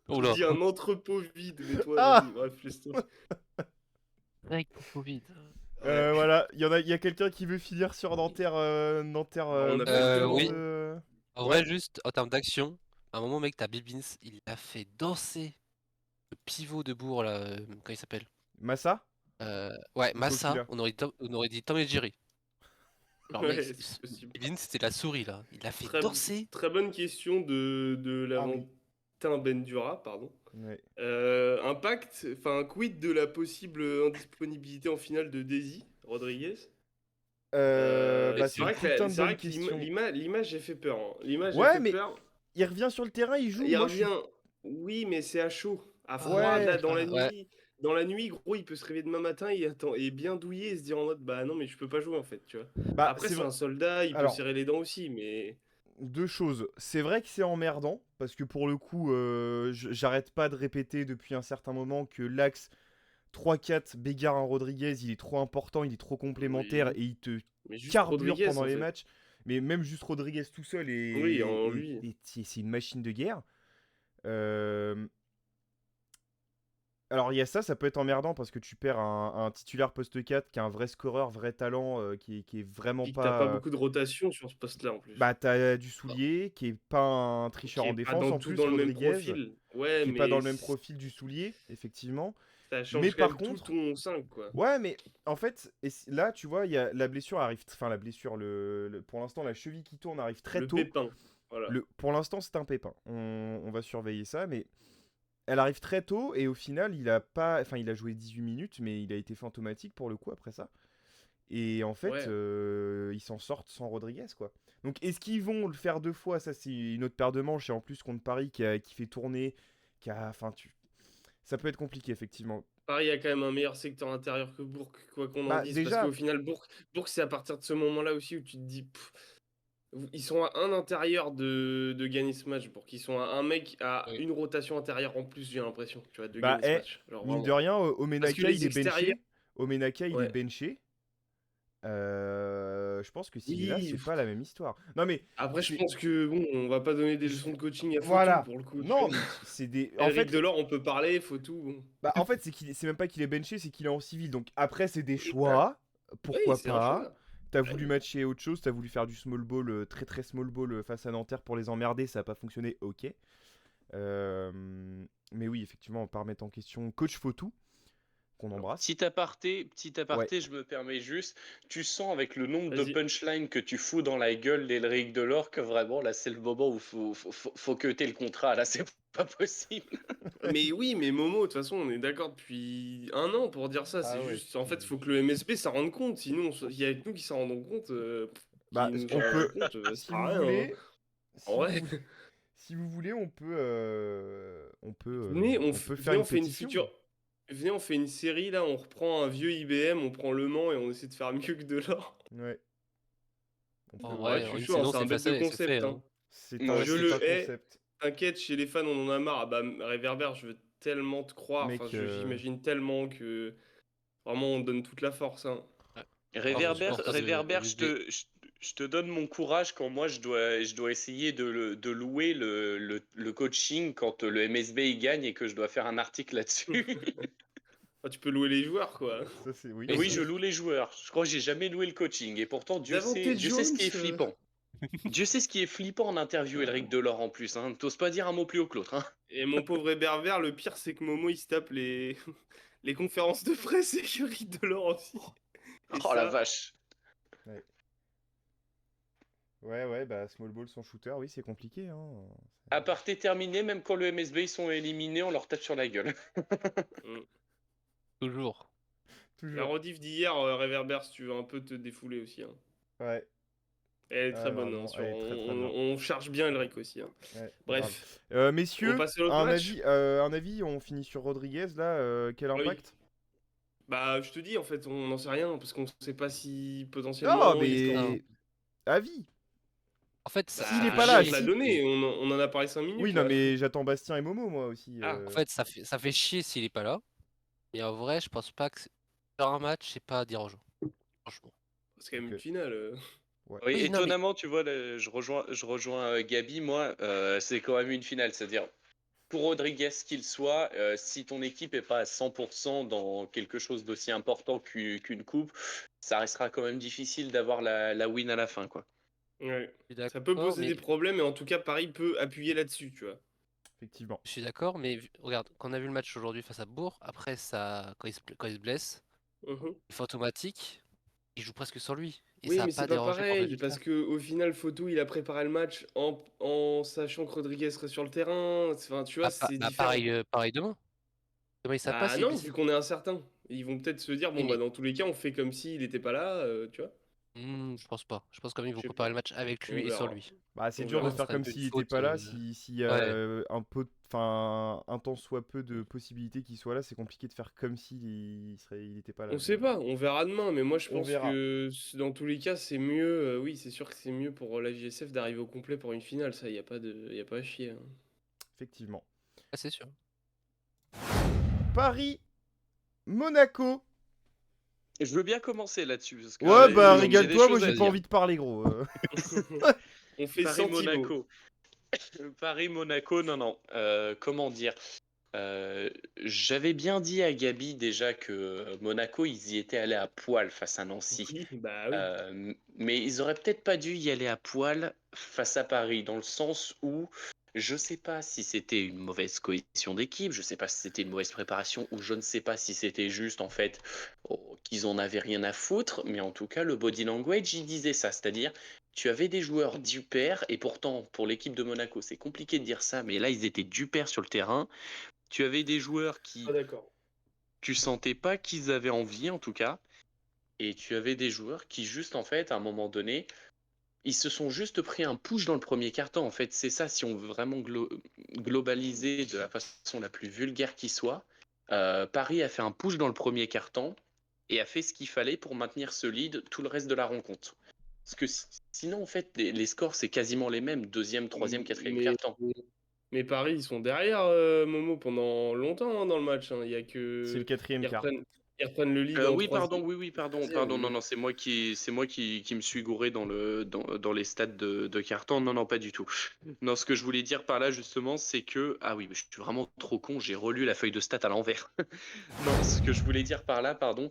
Oula. je dis un entrepôt vide, mais toi, Ah. vas-y, bref, laisse tomber. Avec Covid. Voilà, il y a quelqu'un qui veut finir sur Nanterre. Nanterre On a fait Bastien, le tour, oui. de- En vrai, juste en termes d'action, à un moment, mec, t'as Bibins, il a fait danser le pivot de Bourg, là, comment il s'appelle? Massa? Ouais, Ou Massa, Coquilla. on aurait dit Tom et Jerry. Alors, Ouais, mec, c'est possible. Bibins, c'était la souris, là. Il a fait Très, danser. très bonne question de Ah oui. Laventin Bendura, pardon. Ouais. Impact, enfin, quid de la possible indisponibilité en finale de Daisy Rodriguez? Bah, C'est vrai une putain de c'est vrai bonne que question. l'image j'ai fait peur. Hein. L'image Ouais, j'ai fait mais peur. il revient sur le terrain, il joue. Il Moi, je suis. revient. Oui, mais c'est à chaud, à froid, Ouais. là, dans la Ouais. nuit. Dans la nuit, gros, il peut se réveiller demain matin et bien douillé et se dire en mode bah non, mais je peux pas jouer en fait, tu vois. Bah, Après, c'est c'est vrai. un soldat, il peut Alors, serrer les dents aussi, mais. deux choses. C'est vrai que c'est emmerdant, parce que pour le coup, j'arrête pas de répéter depuis un certain moment que l'axe 3-4 Bégarin Rodriguez, il est trop important, il est trop complémentaire Oui. et il te Mais juste carbure Rodriguez, pendant en les fait. matchs. Mais même juste Rodriguez tout seul, Oui, en lui. c'est une machine de guerre. Alors il y a ça peut être emmerdant parce que tu perds un titulaire poste 4 qui a un vrai scoreur, vrai talent, qui est vraiment Puis que t'as pas pas... beaucoup de rotation sur ce poste-là en plus. Bah t'as du soulier, qui est pas un Qui tricheur est en pas défense dans en tout plus, dans le même Rodriguez, profil. Ouais, qui est pas dans mais le même profil du soulier, effectivement. Ça change Mais quand par même tout contre, ton 5, quoi. ouais, mais en fait, là, tu vois, il y a la blessure arrive, enfin la blessure, pour l'instant, la cheville qui tourne arrive très Le tôt. pépin. Voilà. Pour l'instant, c'est un pépin. On va surveiller ça, mais elle arrive très tôt et au final, il a pas, enfin, il a joué 18 minutes, mais il a été fantomatique pour le coup après ça. Et en fait, Ouais. ils s'en sortent sans Rodriguez, quoi. Donc, est-ce qu'ils vont le faire 2 fois? Ça, c'est une autre paire de manches. Et en plus, contre Paris, qui fait tourner, enfin, ça peut être compliqué, effectivement. Paris a quand même un meilleur secteur intérieur que Bourg, quoi qu'on en Bah, dise. Parce déjà, qu'au final, Bourg, c'est à partir de ce moment-là aussi où tu te dis, ils sont à un intérieur de gagner ce match. Pour qu'ils sont à un mec à Oui. une rotation intérieure en plus, j'ai l'impression, tu vois, de bah, gagner ce match. Genre mine de vraiment. rien, Parce que Omenaka, il les est extérieurs, benché. Omenaka, il est ouais. benché. Je pense que s'il est là, Oui. c'est pas la même histoire. Non, mais Après, je c'est. pense que bon, on va pas donner des leçons de coaching à Fautou Voilà. pour le coup. Tu Non, vois. mais c'est des. En Elric fait, Delors, on peut parler, Fautou, bon. bah, en fait, c'est même pas qu'il est benché, c'est qu'il est en civil. Donc après, c'est des Oui, voilà. choix. Oui, Pourquoi c'est un pas? choix. T'as Ouais. voulu matcher autre chose, t'as voulu faire du small ball, très très small ball face à Nanterre pour les emmerder, ça a pas fonctionné, ok. Euh, mais oui, effectivement, on peut remettre en question Coach Fautou, qu'on embrasse. Petit Ouais, aparté, je me permets juste. Tu sens avec le nombre de Vas-y. punchlines que tu fous dans la gueule d'Elric Delors que vraiment là c'est le moment où faut que t'aies le contrat. Là c'est pas possible. Mais oui, mais Momo, de toute façon, on est d'accord depuis un an pour dire ça. ah C'est ouais, juste, en fait, il faut que le MSB s'en rende compte. Sinon, il y a que nous qui s'en rendons compte. bah, Qui nous on s'en rendons peut, compte, ça si sert à vous rien, hein. voulez, En si vous vrai, voulez, si vous voulez, on peut faire venez, une on fait une pétition. future. Venez, on fait une série là. On reprend un vieux IBM, on prend Le Mans et on essaie de faire mieux que Delors. Ouais, on En peut. Ouais, vrai, je en suis une chaud, hein, saison, c'est un bête de c'est fait, concept, hein. hein. Moi Je C'est un aussi. le hais. concept. T'inquiète, chez les fans, on en a marre. Ah bah, Réverbère, je veux tellement te croire. Enfin, Mec, j'imagine tellement que vraiment on donne toute la force, hein. Ouais. Alors, je suis Réverbère, supporter de Réverbère, MSB. je te donne mon courage quand moi je dois essayer de louer le coaching quand le MSB il gagne et que je dois faire un article là-dessus. Enfin, tu peux louer les joueurs, quoi. ça c'est oui, Oui, Oui, c'est je vrai. loue les joueurs. Je crois que j'ai jamais loué le coaching et pourtant Davante Dieu sait ce Jones, qui est flippant. Dieu sait ce qui est flippant en interview Elric Delors en plus. Hein. T'oses pas dire un mot plus haut que l'autre. Hein. et mon pauvre Héberbert, le pire, c'est que Momo, il se tape les conférences de presse et Eric Delors aussi. Et Oh la ça, vache. Ouais. Ouais, bah small ball sans shooter, oui, c'est compliqué, hein. Aparté terminé, même quand le MSB ils sont éliminés, on leur tape sur la gueule. mm. Toujours. La Toujours. rediff d'hier, Réverbère, si tu veux un peu te défouler aussi, hein. Ouais, Elle est très ouais, bonne, hein, vraiment, elle est très très bien. on charge bien Elric aussi, hein. Ouais, grave. Bref, on Messieurs, passe à l'autre match. un avis, on finit sur Rodriguez là, quel Oui. impact? Bah, je te dis, en fait, on n'en sait rien, parce qu'on sait pas si Non, potentiellement il est Non. mais avis. En fait, S'il est Bah, pas je là, viens de la si. donner, on en a parlé 5 Oui, minutes non, là. mais j'attends Bastien et Momo, moi aussi. Ah. En fait, ça fait chier s'il est pas là. Et en vrai, je pense pas que faire un match, c'est pas à dire aux gens. Franchement. C'est quand même Ok, une finale. ouais. Oui, Oui, non, mais étonnamment, tu vois, je rejoins Gabi, moi, c'est quand même une finale. C'est-à-dire, pour Rodriguez qu'il soit, si ton équipe est pas à 100% dans quelque chose d'aussi important qu'une coupe, ça restera quand même difficile d'avoir la win à la fin, quoi. Ouais. je suis Ça peut d'accord, poser mais des problèmes, mais en tout cas, Paris peut appuyer là-dessus, tu vois. Effectivement. je suis d'accord, mais regarde, quand on a vu le match aujourd'hui face à Bourg, après ça, quand il se blesse, Mhm. il fait automatique, il joue presque sur lui. Et Oui, ça a mais c'est pas pas dérangé pour le pareil, résultat. parce que au final, Photo, il a préparé le match en sachant que Rodriguez serait sur le terrain. Enfin, tu vois, c'est différent. Pareil demain. Demain, ils savent pas Bah s'il est non, blessé. vu qu'on est incertain. Ils vont peut-être se dire, Oui, bon, bah mais dans tous les cas, on fait comme s'il était pas là, tu vois. je pense pas. Je pense quand même qu'ils Je vont sais préparer pas. le match avec On lui et sur verra. lui. Bah, c'est On dur de Sinon, verra. ce faire serait un comme peu une s'il était faute. pas là, s'il y a Ouais, un peu, enfin, un tant soit peu de possibilités qu'il soit là, c'est compliqué de faire comme s'il il était pas là. On sait pas, on verra demain, mais moi je On pense verra, que dans tous les cas, c'est mieux. Oui, c'est sûr que c'est mieux pour la JSF d'arriver au complet pour une finale, ça, y a pas à chier, hein. effectivement. c'est sûr. Paris, Monaco. Je veux bien commencer là-dessus, parce que Ouais, bah j'ai des régale-toi, moi choses à j'ai pas dire. envie de parler, gros. On fait sans Thibaut. Paris-Monaco. Paris-Monaco, non, non. Comment dire? J'avais bien dit à Gabi déjà que Monaco, ils y étaient allés à poil face à Nancy. Oui, bah oui. Mais ils auraient peut-être pas dû y aller à poil face à Paris, dans le sens où Je sais pas si c'était une mauvaise cohésion d'équipe, je sais pas si c'était une mauvaise préparation ou je ne sais pas si c'était juste en fait qu'ils en avaient rien à foutre, mais en tout cas le body language il disait ça, c'est-à-dire tu avais des joueurs du pair et pourtant pour l'équipe de Monaco c'est compliqué de dire ça, mais là ils étaient du pair sur le terrain. Tu avais des joueurs Ah qui d'accord. tu sentais pas qu'ils avaient envie en tout cas, et tu avais des joueurs qui juste en fait à un moment donné ils se sont juste pris un push dans le premier quart-temps. En fait, c'est ça, si on veut vraiment globaliser de la façon la plus vulgaire qui soit. Paris a fait un push dans le premier quart-temps et a fait ce qu'il fallait pour maintenir ce lead tout le reste de la rencontre. Parce que sinon, en fait, les scores, c'est quasiment les mêmes. Deuxième, troisième, quatrième Mais, quart-temps. mais Paris, ils sont derrière Momo pendant longtemps hein, dans le match, hein. Il y a C'est le que. quatrième Ils quart. reprennent, ils reprennent le lead en Oui, pardon, troisième. oui, pardon, Troisième, pardon, non, mais- non, c'est moi qui me suis gouré dans les stats de carton. Non, non, pas du tout. Non, ce que je voulais dire par là, justement, c'est que, ah oui, mais je suis vraiment trop con, j'ai relu la feuille de stats à l'envers. Non, ce que je voulais dire par là, pardon,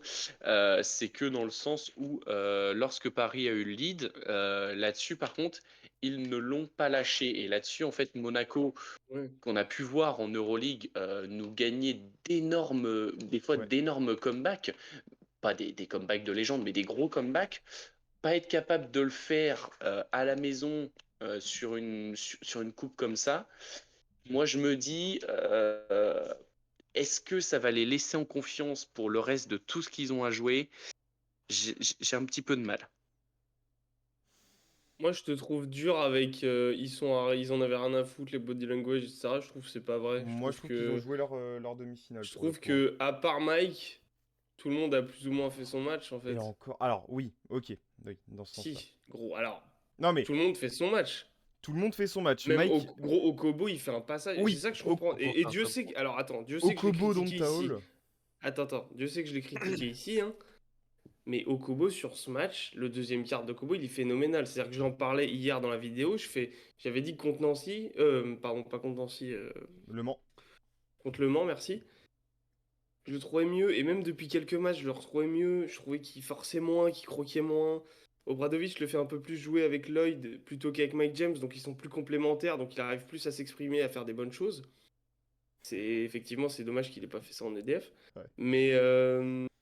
c'est que dans le sens où, lorsque Paris a eu le lead, là-dessus, par contre, ils ne l'ont pas lâché. Et là-dessus, en fait, Monaco, Ouais. qu'on a pu voir en Euroleague nous gagner des fois Ouais. d'énormes comebacks, pas des comebacks de légende, mais des gros comebacks, pas être capable de le faire à la maison sur une coupe comme ça, moi je me dis, est-ce que ça va les laisser en confiance pour le reste de tout ce qu'ils ont à jouer? J'ai un petit peu de mal. Moi, je te trouve dur avec. Ils en avaient rien à foutre, les body language, etc. Je trouve que c'est pas vrai. Moi, je trouve qu'ils ont joué leur demi-finale Je pour le trouve coup, hein. que, à part Mike, tout le monde a plus ou moins fait son match, en Et fait. encore. Alors, oui, ok. Oui, dans ce sens-là. Si, gros, alors, Non, mais tout le monde fait son match. tout le monde fait son match. Même Mike, gros Okobo, il fait un passage. C'est oui, ça que je O- comprends. Pour Et faire Dieu comme sait pour- que. Alors attends, Dieu sait que je l'ai Okobo critiqué ici. Dontaol. Attends, Dieu sait que je l'ai critiqué ici, hein. Mais Okobo sur ce match, le deuxième quart d'Okobo, il est phénoménal. C'est-à-dire que j'en parlais hier dans la vidéo. J'avais dit que contre Nancy, pardon, pas contre Nancy, Le Mans. contre Le Mans, merci. Je le trouvais mieux. Et même depuis quelques matchs, je le retrouvais mieux. Je trouvais qu'il forçait moins, qu'il croquait moins. Obradovic le fait un peu plus jouer avec Lloyd plutôt qu'avec Mike James. Donc ils sont plus complémentaires. Donc il arrive plus à s'exprimer, à faire des bonnes choses. Effectivement, c'est dommage qu'il ait pas fait ça en EDF. Ouais.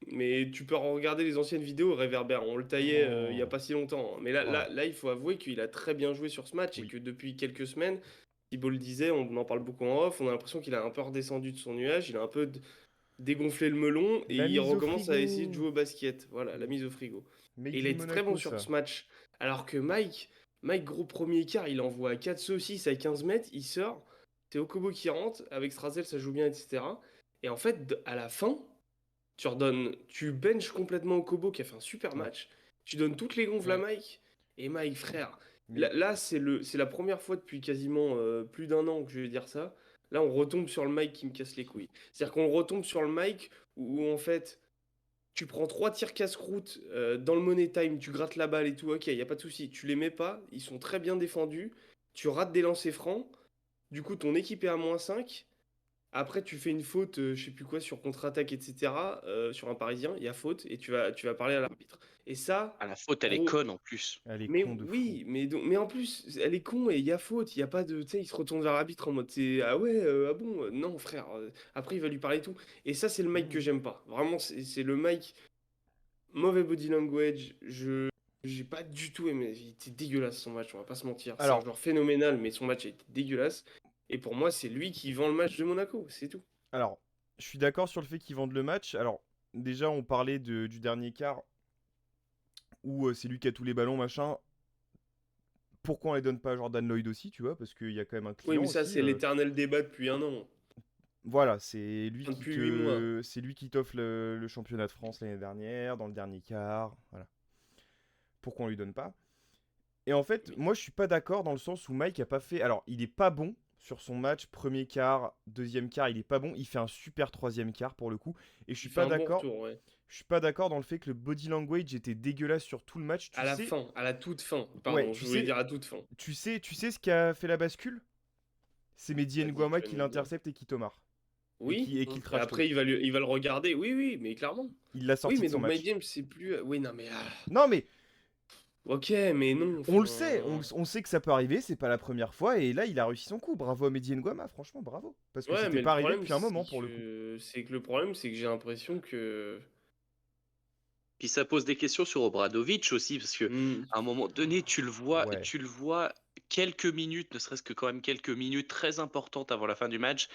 Mais tu peux regarder les anciennes vidéos, Réverbère. On le taillait il y a Oh. pas si longtemps, hein. Mais Oh. là, il faut avouer qu'il a très bien joué sur ce match et Oui. que depuis quelques semaines, Thibault le disait, on en parle beaucoup en off, on a l'impression qu'il a un peu redescendu de son nuage, il a un peu dégonflé le melon et La il mise au recommence à essayer de frigo. jouer au basket. Voilà, la mise au frigo. Made Et il a in été très bon Monaco, sur ça. ce match. Alors que Mike, gros premier quart, il envoie 4 saucisses à 15 mètres, il sort. C'est Okobo qui rentre, avec Strazel ça joue bien, etc. Et en fait, à la fin, tu benches complètement Okobo qui a fait un super Ouais. match. Tu donnes toutes les gonfles à Ouais. Mike. Et Mike, frère, Mais là c'est la première fois depuis quasiment plus d'un an que je vais dire ça. Là, on retombe sur le Mike qui me casse les couilles. C'est-à-dire qu'on retombe sur le Mike où en fait, tu prends 3 tirs casse-croûte dans le money time, tu grattes la balle et tout, ok, il n'y a pas de souci. Tu les mets pas, ils sont très bien défendus. Tu rates des lancers francs. Du coup, ton équipe est à -5. Après, tu fais une faute, je sais plus quoi, sur contre-attaque, etc. Sur un Parisien, il y a faute et tu vas parler à l'arbitre. Et ça, À la faute, elle est gros. conne en plus. elle est Mais con de fou. oui, mais en plus, elle est con et il y a faute. Il y a pas de. Tu sais, il se retourne vers l'arbitre en mode ah ouais, ah bon, non, frère. Après, il va lui parler et tout. Et ça, c'est le Mike que j'aime pas. Vraiment, c'est le Mike. Mauvais body language. J'ai pas du tout aimé. Il était dégueulasse son match, on va pas se mentir. C'est un Alors, joueur phénoménal, mais son match a été dégueulasse. Et pour moi, c'est lui qui vend le match de Monaco, c'est tout. alors, je suis d'accord sur le fait qu'ils vendent le match. Alors, déjà, on parlait du dernier quart où c'est lui qui a tous les ballons, machin. Pourquoi on les donne pas à Jordan Lloyd aussi, tu vois? Parce qu'il y a quand même un Oui, client mais ça, aussi. c'est l'éternel débat depuis un an. Voilà, c'est lui Enfin, qui depuis 8 mois. c'est lui qui t'offre le championnat de France l'année dernière, dans le dernier quart. Voilà. Pourquoi on lui donne pas? Et en fait, moi je suis pas d'accord dans le sens où Mike a pas fait. Alors, il est pas bon sur son match, premier quart, deuxième quart, il est pas bon. Il fait un super troisième quart pour le coup. Et je suis Il fait pas un bon d'accord. retour, ouais. Je suis pas d'accord dans le fait que le body language était dégueulasse sur tout le match. Tu À la sais, fin, à la toute fin. ouais, Pardon, je voulais dire à toute fin. tu sais ce qui a fait la bascule? C'est Mehdi Vas-y, Nguama tu vas qui nous le dire. l'intercepte et qui tomare. Oui. Et qui le Et trash talk. après, il va le regarder. Oui, mais clairement. Il l'a Oui, sorti mais de son donc match. Mike James, c'est plus. Oui, non, mais. Non mais Ok, mais non. On le sait, enfin, on sait que ça peut arriver, c'est pas la première fois, et là il a réussi son coup. Bravo à Mehdi Nguama, franchement, bravo. Parce que Ouais, c'était mais le pas arrivé problème, depuis un moment pour le coup. c'est que j'ai l'impression que. Puis ça pose des questions sur Obradovic aussi, parce que Hmm. à un moment donné, Ouais. tu le vois quelques minutes, ne serait-ce que quand même quelques minutes très importantes avant la fin du match,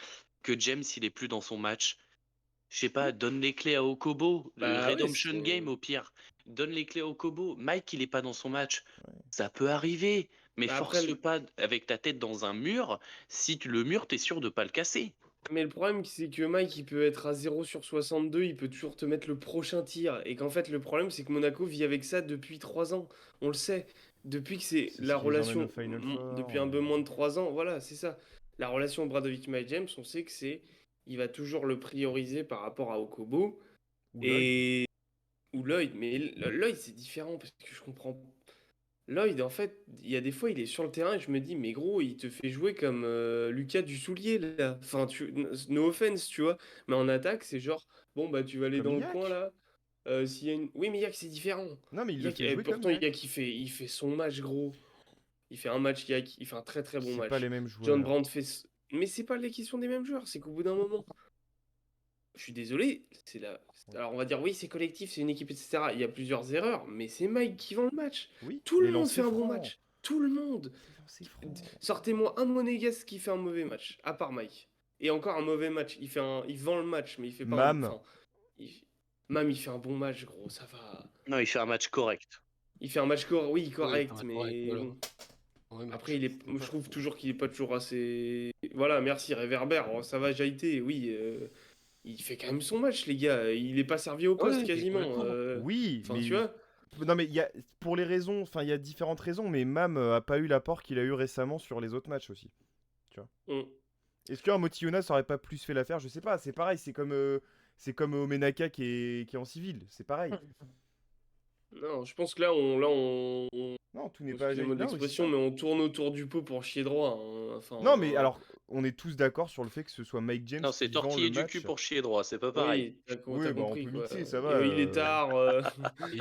que James il est plus dans son match. Je sais pas, donne les clés à Okobo, Bah ouais, Redemption Game au pire. Donne les clés à Okobo. Mike il est pas dans son match. Ouais. Ça peut arriver, mais Bah après, force pas avec ta tête dans un mur. Si le mur, t'es sûr de pas le casser. mais le problème, c'est que Mike, il peut être à 0/62, il peut toujours te mettre le prochain tir. Et qu'en fait, le problème, c'est que Monaco vit avec ça depuis 3 ans. On le sait. Depuis que c'est C'est ce la qui les emmène au relation, Final depuis Four. un peu moins de 3 ans, voilà, c'est ça. La relation Obradovic-Mike James, on sait que c'est. Il va toujours le prioriser par rapport à Okobo Ou Lloyd. et. Ou Lloyd. Mais Lloyd, c'est différent parce que je comprends. Lloyd, en fait, il y a des fois, il est sur le terrain et je me dis, mais gros, il te fait jouer comme Lucas du Soulier, là. Enfin, no offense, tu vois. Mais en attaque, c'est genre, bon, bah, tu vas aller Comme dans le coin, Yak. là. S'il y a une... Oui, mais Yak, c'est différent. Non, mais il le Yak, fait jouer comme pourtant, Yak. Yak, il fait son match, gros. Il fait un match, Yak. Il fait un très, très bon C'est pas match. les mêmes John joueurs. Brown fait... Mais c'est pas la question des mêmes joueurs. C'est qu'au bout d'un moment, je suis désolé, c'est la... Ouais. Alors, on va dire, oui, c'est collectif, c'est une équipe, etc. Il y a plusieurs erreurs, mais c'est Mike qui vend le match. Oui, Tout les le monde fait lancers un bon francs. match. Tout le monde. Les lancers francs. Sortez-moi un Monégasque qui fait un mauvais match, à part Mike. Et encore un mauvais match. Il vend le match, mais il fait pas un. Mam. Enfin, il... Même il fait un bon match, gros, ça va. Non, il fait un match correct. Il fait un match oui, Oui, correct, correct, mais voilà. bon. Ouais, Après, match. C'était je pas trouve fou. toujours qu'il est pas toujours assez. Voilà, merci, Réverbère. Oh, ça va, Jaïté, oui. Il fait quand même son match, les gars. Il est pas servi au poste Ouais, quasiment. complètement. Oui, Enfin, tu mais vois. non mais il y a pour les raisons, enfin il y a différentes raisons, mais Mam a pas eu l'apport qu'il a eu récemment sur les autres matchs aussi. Tu vois. on- Est-ce qu'un Motiona ça aurait pas plus fait l'affaire? Je sais pas. C'est pareil, c'est comme Omenaka qui est en civil. C'est pareil. Non, je pense que là, Non, tout n'est pas. excusez-moi de Non, mais c'est l'expression, ça. mais on tourne autour du pot pour chier droit, hein. Non, mais Enfin, alors on est tous d'accord sur le fait que ce soit Mike James Non, c'est qui vend le tortiller du cul match. pour chier droit, c'est pas pareil. oui, t'as Oui, bah on compris, peut quoi. mixer, ça va. Et il est tard. Et-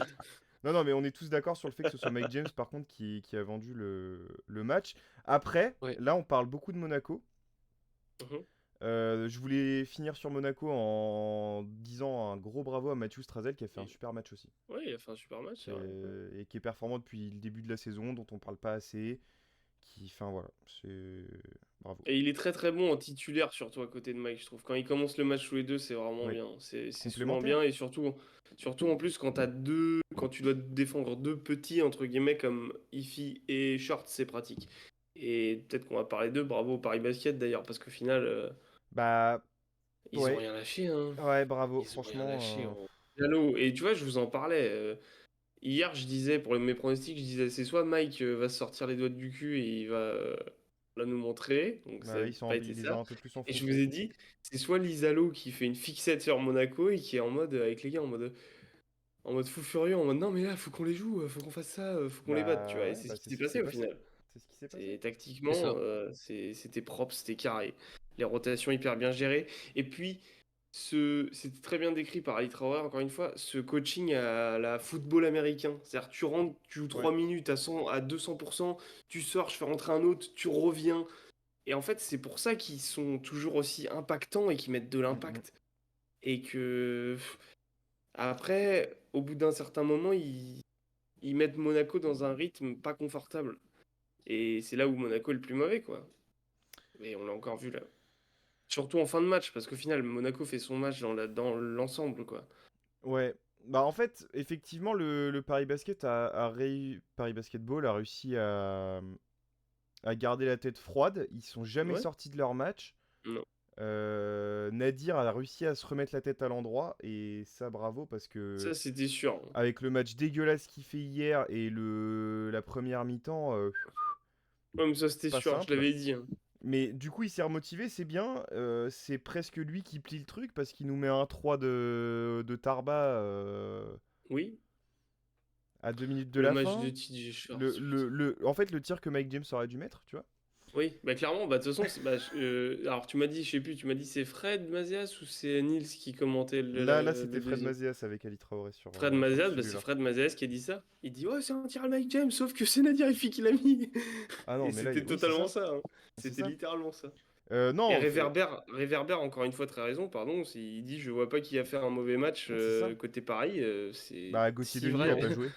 Non, non, mais on est tous d'accord sur le fait que ce soit Mike James, par contre, qui a vendu le match. Après, Ouais. là, on parle beaucoup de Monaco. Mhm. Je voulais finir sur Monaco en disant un gros bravo à Mathieu Strazel qui a fait un super match aussi. Ouais, il a fait un super match, c'est vrai. Ouais. Et qui est performant depuis le début de la saison, dont on parle pas assez. Enfin voilà, c'est. Bravo. Et il est très très bon en titulaire, surtout à côté de Mike, je trouve. Quand ils commencent le match tous les deux, c'est vraiment Oui. bien. C'est souvent Complémentaire. bien, et surtout en plus, quand tu dois défendre deux petits, entre guillemets, comme Ifi et Short, c'est pratique. Et peut-être qu'on va parler d'eux, bravo au Paris Basket d'ailleurs, parce qu'au final, Bah, ils ont ouais. rien lâché, hein. Ouais, bravo. Ils ont rien lâché, Franchement. gros. Diallo. Et tu vois, je vous en parlais. Hier, je disais, pour mes pronostics, je disais, c'est soit Mike va se sortir les doigts du cul et il va là nous montrer. Donc ça Bah, n'a pas été il les a ça. un peu plus Et je vous enfoncés. ai dit, c'est soit Lisalo qui fait une fixette sur Monaco et qui est en mode, avec les gars, en mode fou furieux, en mode non, mais là, faut qu'on les joue, faut qu'on fasse ça, faut qu'on les batte, tu Bah, vois. Et ouais, c'est ce bah, qui c'est s'est ce qui passé s'est au passé. final. C'est ce qui s'est passé. C'est C'est tactiquement, ça. c'était propre, c'était carré. Les rotations hyper bien gérées. Et puis, c'était très bien décrit par Ali Traoré, encore une fois, ce coaching à la football américain. C'est-à-dire, tu rentres, tu joues Ouais. 3 minutes à 200%, tu sors, je fais rentrer un autre, tu reviens. Et en fait, c'est pour ça qu'ils sont toujours aussi impactants et qu'ils mettent de Mm, mm. l'impact. Et que, après, au bout d'un certain moment, ils mettent Monaco dans un rythme pas confortable. Et c'est là où Monaco est le plus mauvais, quoi. Et on l'a encore vu là. Surtout en fin de match, parce qu'au final, Monaco fait son match dans l'ensemble, quoi. Ouais. Bah en fait, effectivement, le Paris Paris Basketball a réussi à garder la tête froide. Ils sont jamais Ouais? sortis de leur match. Non. Nadir a réussi à se remettre la tête à l'endroit et ça bravo parce que Ça, c'était sûr. avec le match dégueulasse qu'il fait hier et la première mi-temps, Ouais, mais ça, c'était pas sûr, je simple. l'avais dit, hein. Mais du coup, il s'est remotivé, c'est bien. C'est presque lui qui plie le truc parce qu'il nous met un 3 de Tarba Oui. à 2 minutes de Le la match de fin. TJ Shorts, putain. En fait, le tir que Mike James aurait dû mettre, tu vois. Oui, bah clairement, bah de toute façon, alors tu m'as dit, je sais plus, tu m'as dit c'est Fred Mazias ou c'est Nils qui commentait Là, le c'était Fred deuxième? Mazias avec Ali Traoré Fred sur Mazias, bah c'est celui-là. Fred Mazias qui a dit ça. Il dit ouais, c'est un tir à Mike James, sauf que c'est Nadir Effi qui l'a mis. Ah non, Et mais là, c'était oui, c'est totalement ça. ça, hein. C'est C'était ça. littéralement ça. Et Non, Réverbère, encore une fois, très raison, pardon. Il dit je vois pas qui a fait un mauvais match c'est ça. côté Paris. C'est Bah, Gauthier si Denis, vrai, il a hein. pas joué.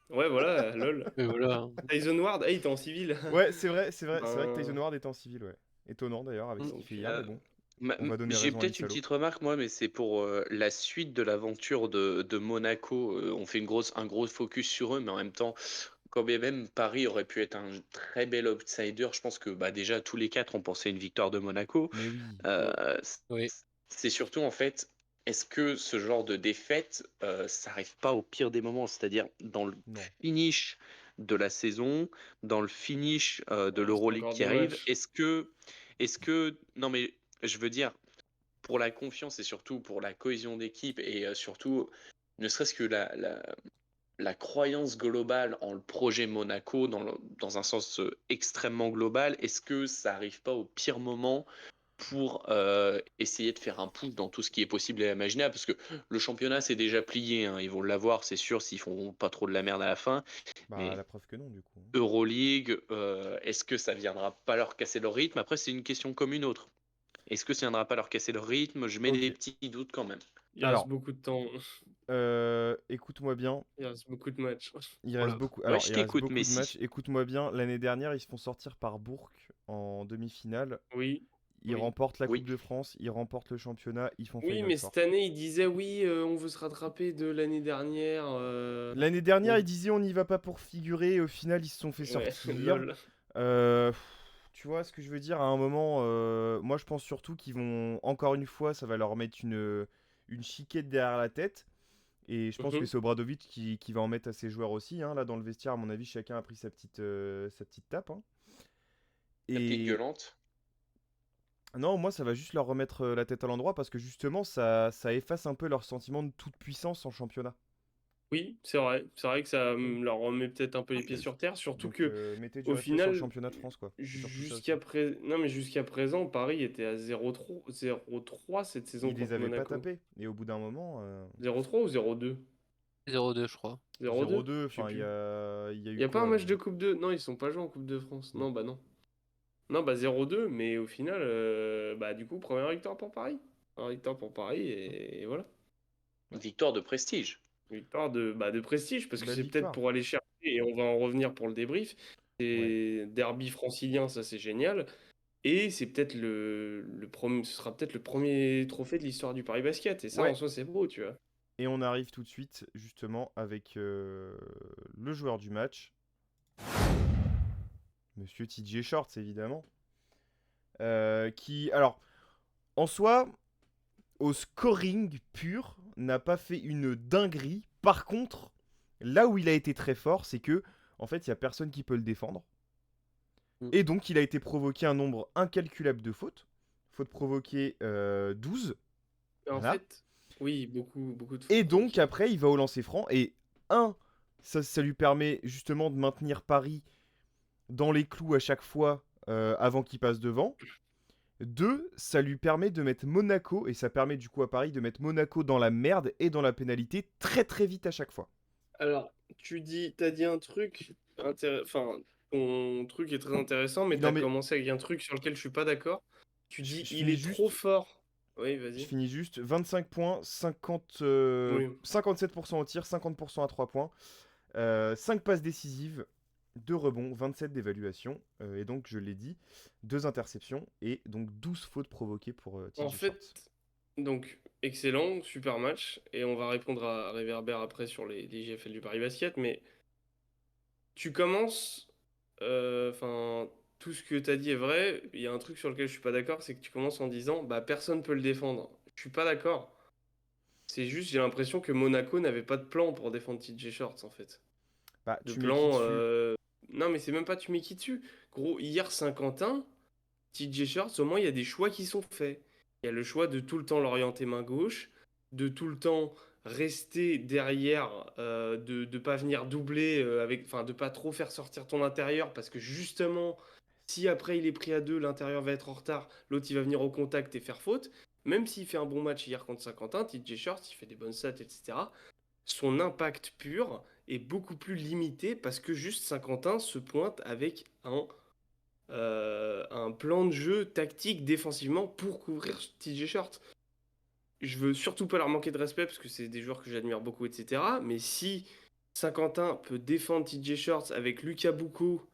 Ouais, voilà, lol. Mais voilà. Tyson Ward, hey, il était en civil. Ouais, c'est vrai, c'est vrai que Tyson Ben, Ward était en civil, ouais. Étonnant d'ailleurs avec ce qu'il donc, fait hier, mais bon, on va donner J'ai raison à peut-être une l'Issalo. petite remarque, moi, mais c'est pour la suite de l'aventure de Monaco. On fait un gros focus sur eux, mais en même temps, quand bien même Paris aurait pu être un très bel outsider, je pense que bah, déjà tous les quatre ont pensé à une victoire de Monaco. Mais oui, Euh, Oui. c'est surtout en fait, est-ce que ce genre de défaite, ça arrive pas au pire des moments, c'est-à-dire dans le non. finish de la saison, dans le finish de il reste l'Euroleague encore qui deux arrive, matchs. non mais je veux dire, pour la confiance et surtout pour la cohésion d'équipe et surtout, ne serait-ce que la croyance globale en le projet Monaco dans un sens extrêmement global, est-ce que ça arrive pas au pire moment pour essayer de faire un push dans tout ce qui est possible et imaginable, parce que le championnat c'est déjà plié, hein, ils vont l'avoir c'est sûr s'ils font pas trop de la merde à la fin, Bah, mais la preuve que non, du coup. Euroleague, est-ce que ça viendra pas leur casser leur rythme? Après c'est une question comme une autre. Est-ce que ça viendra pas leur casser leur rythme? Je mets Ok. des petits doutes quand même. Il reste Alors, beaucoup de temps. écoute-moi bien. Il reste beaucoup de matchs. Il reste Voilà. beaucoup. Ouais, Alors, je il reste t'écoute, beaucoup de Messi. matchs. Écoute-moi bien. L'année dernière, ils se font sortir par Bourg en demi-finale. Oui, Ils oui. remportent la Oui. Coupe de France. Ils remportent le championnat. Ils font Oui, Final mais Four. cette année, il disait oui, on veut se rattraper de l'année dernière. L'année dernière, on- ils disaient on n'y va pas pour figurer. Et au final, ils se sont fait Ouais, sortir. lol. Tu vois ce que je veux dire? À un moment, moi, je pense surtout qu'ils vont encore une fois, ça va leur mettre une chiquette derrière la tête. Et je pense que Mhm. c'est Obradovic qui va en mettre à ses joueurs aussi, hein. Là, dans le vestiaire, à mon avis, chacun a pris sa petite tape, hein. La petite Et gueulante. non, moi, ça va juste leur remettre la tête à l'endroit parce que justement, ça efface un peu leur sentiment de toute puissance en championnat. Oui, c'est vrai. C'est vrai que ça leur remet peut-être un peu les pieds sur terre. Surtout Donc, que, mettez du au respect sur le final, championnat de France, quoi. C'est surtout ça aussi. non, mais jusqu'à présent, Paris était à 0-3 cette saison Ils les contre avaient pas Monaco. tapés. Et au bout d'un moment, 0-3 ou 0-2? 0-2, je crois. 0-2? 0-2, Je sais enfin, plus. il y a Il eu n'y a pas un quoi? match de Coupe de... Non, ils sont pas joués en Coupe de France. Non. Non, bah non. Non, bah 0-2, mais au final, bah du coup, première victoire pour Paris. Première victoire pour Paris, et voilà. Victoire de prestige. Victoire de prestige, parce que Belle c'est peut-être victoire. pour aller chercher, et on va en revenir pour le débrief. Ouais. C'est derby francilien, ça c'est génial. Et c'est peut-être le premier, ce sera peut-être le premier trophée de l'histoire du Paris Basket. Et ça, en Ouais. soi, c'est beau, tu vois. Et on arrive tout de suite, justement, avec le joueur du match, Monsieur TJ Shorts, évidemment. Qui, alors, en soi, au scoring pur, n'a pas fait une dinguerie. Par contre, là où il a été très fort, c'est que, en fait, il n'y a personne qui peut le défendre. Mm. Et donc, il a été provoqué un nombre incalculable de fautes. Fautes provoquées 12. Et en Voilà. fait, oui, beaucoup de Et fautes donc, provoquées. après, il va au lancer franc. Et ça lui permet justement de maintenir Paris dans les clous à chaque fois avant qu'il passe devant. 2, ça lui permet de mettre Monaco, et ça permet du coup à Paris de mettre Monaco dans la merde et dans la pénalité très très vite à chaque fois. Alors, t'as dit un truc enfin, ton truc est très intéressant, mais Non t'as mais commencé avec un truc sur lequel je suis pas d'accord. Tu dis, je il finis est trop juste, fort. Oui, vas-y. 25 points, 57% au tir, 50% à 3 points, 5 passes décisives, 2 rebonds, 27 d'évaluation, et donc je l'ai dit, 2 interceptions, et donc 12 fautes provoquées pour En TJ fait, Shorts. donc, excellent, super match. Et on va répondre à Réverbère après sur les JFL du Paris Basket. Mais tu commences, enfin, tout ce que t'as dit est vrai. Il y a un truc sur lequel je suis pas d'accord, c'est que tu commences en disant, bah, personne peut le défendre. Je suis pas d'accord. C'est juste, j'ai l'impression que Monaco n'avait pas de plan pour défendre TJ Shorts, en fait. Bah, De tu mets qui plan. dessus? Non, mais c'est même pas tu mets qui dessus. Gros, hier Saint-Quentin, TJ Shorts, au moins, il y a des choix qui sont faits. Il y a le choix de tout le temps l'orienter main gauche, de tout le temps rester derrière, de ne pas venir doubler, enfin, de pas trop faire sortir ton intérieur, parce que justement, Si après il est pris à 2, l'intérieur va être en retard, l'autre il va venir au contact et faire faute. Même s'il fait un bon match hier contre Saint-Quentin, TJ Shorts, il fait des bonnes stats, etc. Son impact pur est beaucoup plus limité parce que juste Saint-Quentin se pointe avec un plan de jeu tactique défensivement pour couvrir TJ Shorts. Je veux surtout pas leur manquer de respect parce que c'est des joueurs que j'admire beaucoup, etc. Mais si Saint-Quentin peut défendre TJ Shorts avec Lucas Boucault,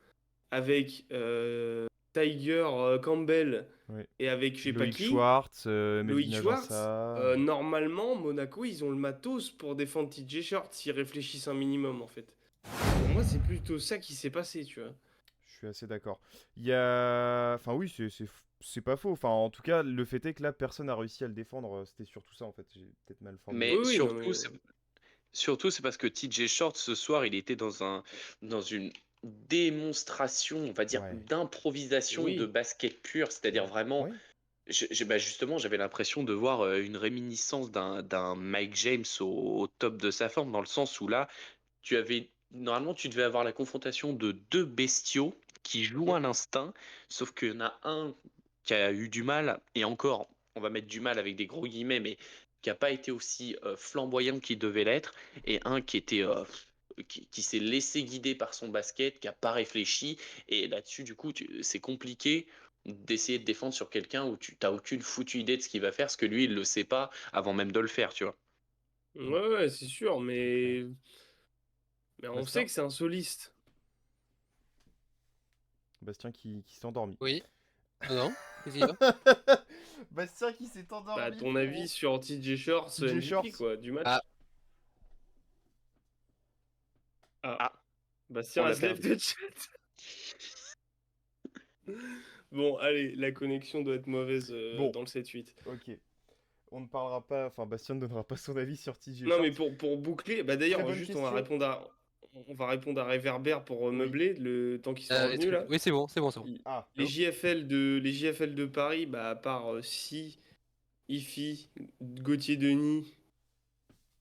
avec Tiger Campbell Ouais. et avec je sais pas Loïc qui, Schwartz, Loïc Melvin Schwartz, Agença. normalement, Monaco, ils ont le matos pour défendre TJ Shorts s'ils réfléchissent un minimum, en fait. Pour moi, c'est plutôt ça qui s'est passé, tu vois. Je suis assez d'accord. Il y a. Enfin, oui, c'est pas faux. Enfin, en tout cas, le fait est que là, personne n'a réussi à le défendre. C'était surtout ça, en fait. J'ai peut-être mal formulé. Mais Oui, oui, non, surtout, mais... surtout, c'est parce que TJ Short, ce soir, il était dans une démonstration, on va dire, Ouais. d'improvisation de Oui. basket pur. C'est-à-dire vraiment, Ouais. justement, j'avais l'impression de voir une réminiscence d'un Mike James au top de sa forme, dans le sens où là, normalement, tu devais avoir la confrontation de deux bestiaux qui jouent à l'instinct, sauf qu'il y en a un qui a eu du mal, et encore, on va mettre du mal avec des gros guillemets, mais qui n'a pas été aussi flamboyant qu'il devait l'être, et un qui était qui s'est laissé guider par son basket, qui n'a pas réfléchi, et là-dessus, du coup, c'est compliqué d'essayer de défendre sur quelqu'un où tu n'as aucune foutue idée de ce qu'il va faire, parce que lui, il le sait pas avant même de le faire, tu vois. Ouais, c'est sûr, mais... Mais on Bastien sait que c'est un soliste. Bastien qui s'est endormi. Oui. Non, qu'est-ce qu'il y a? Bastien qui s'est endormi. Bah, ton avis sur TJ Shorts, TJ MVP, Shorts. quoi, du match. Ah. Ah. On Bastien l'a a slave perdu. de chat. Bon, allez, la connexion doit être mauvaise Bon. dans le 7-8. Ok. On ne parlera pas. Enfin, Bastien ne donnera pas son avis sur TJ Non, Shorts. mais pour boucler, bah Très d'ailleurs, bonne juste question. on va répondre à Reverber pour Oui. meubler le temps qu'ils sont Les revenus trucs- là. Oui, c'est bon, c'est bon, c'est bon. Ah. Les JFL de Paris, bah à part Si, Ifi, Gauthier Denis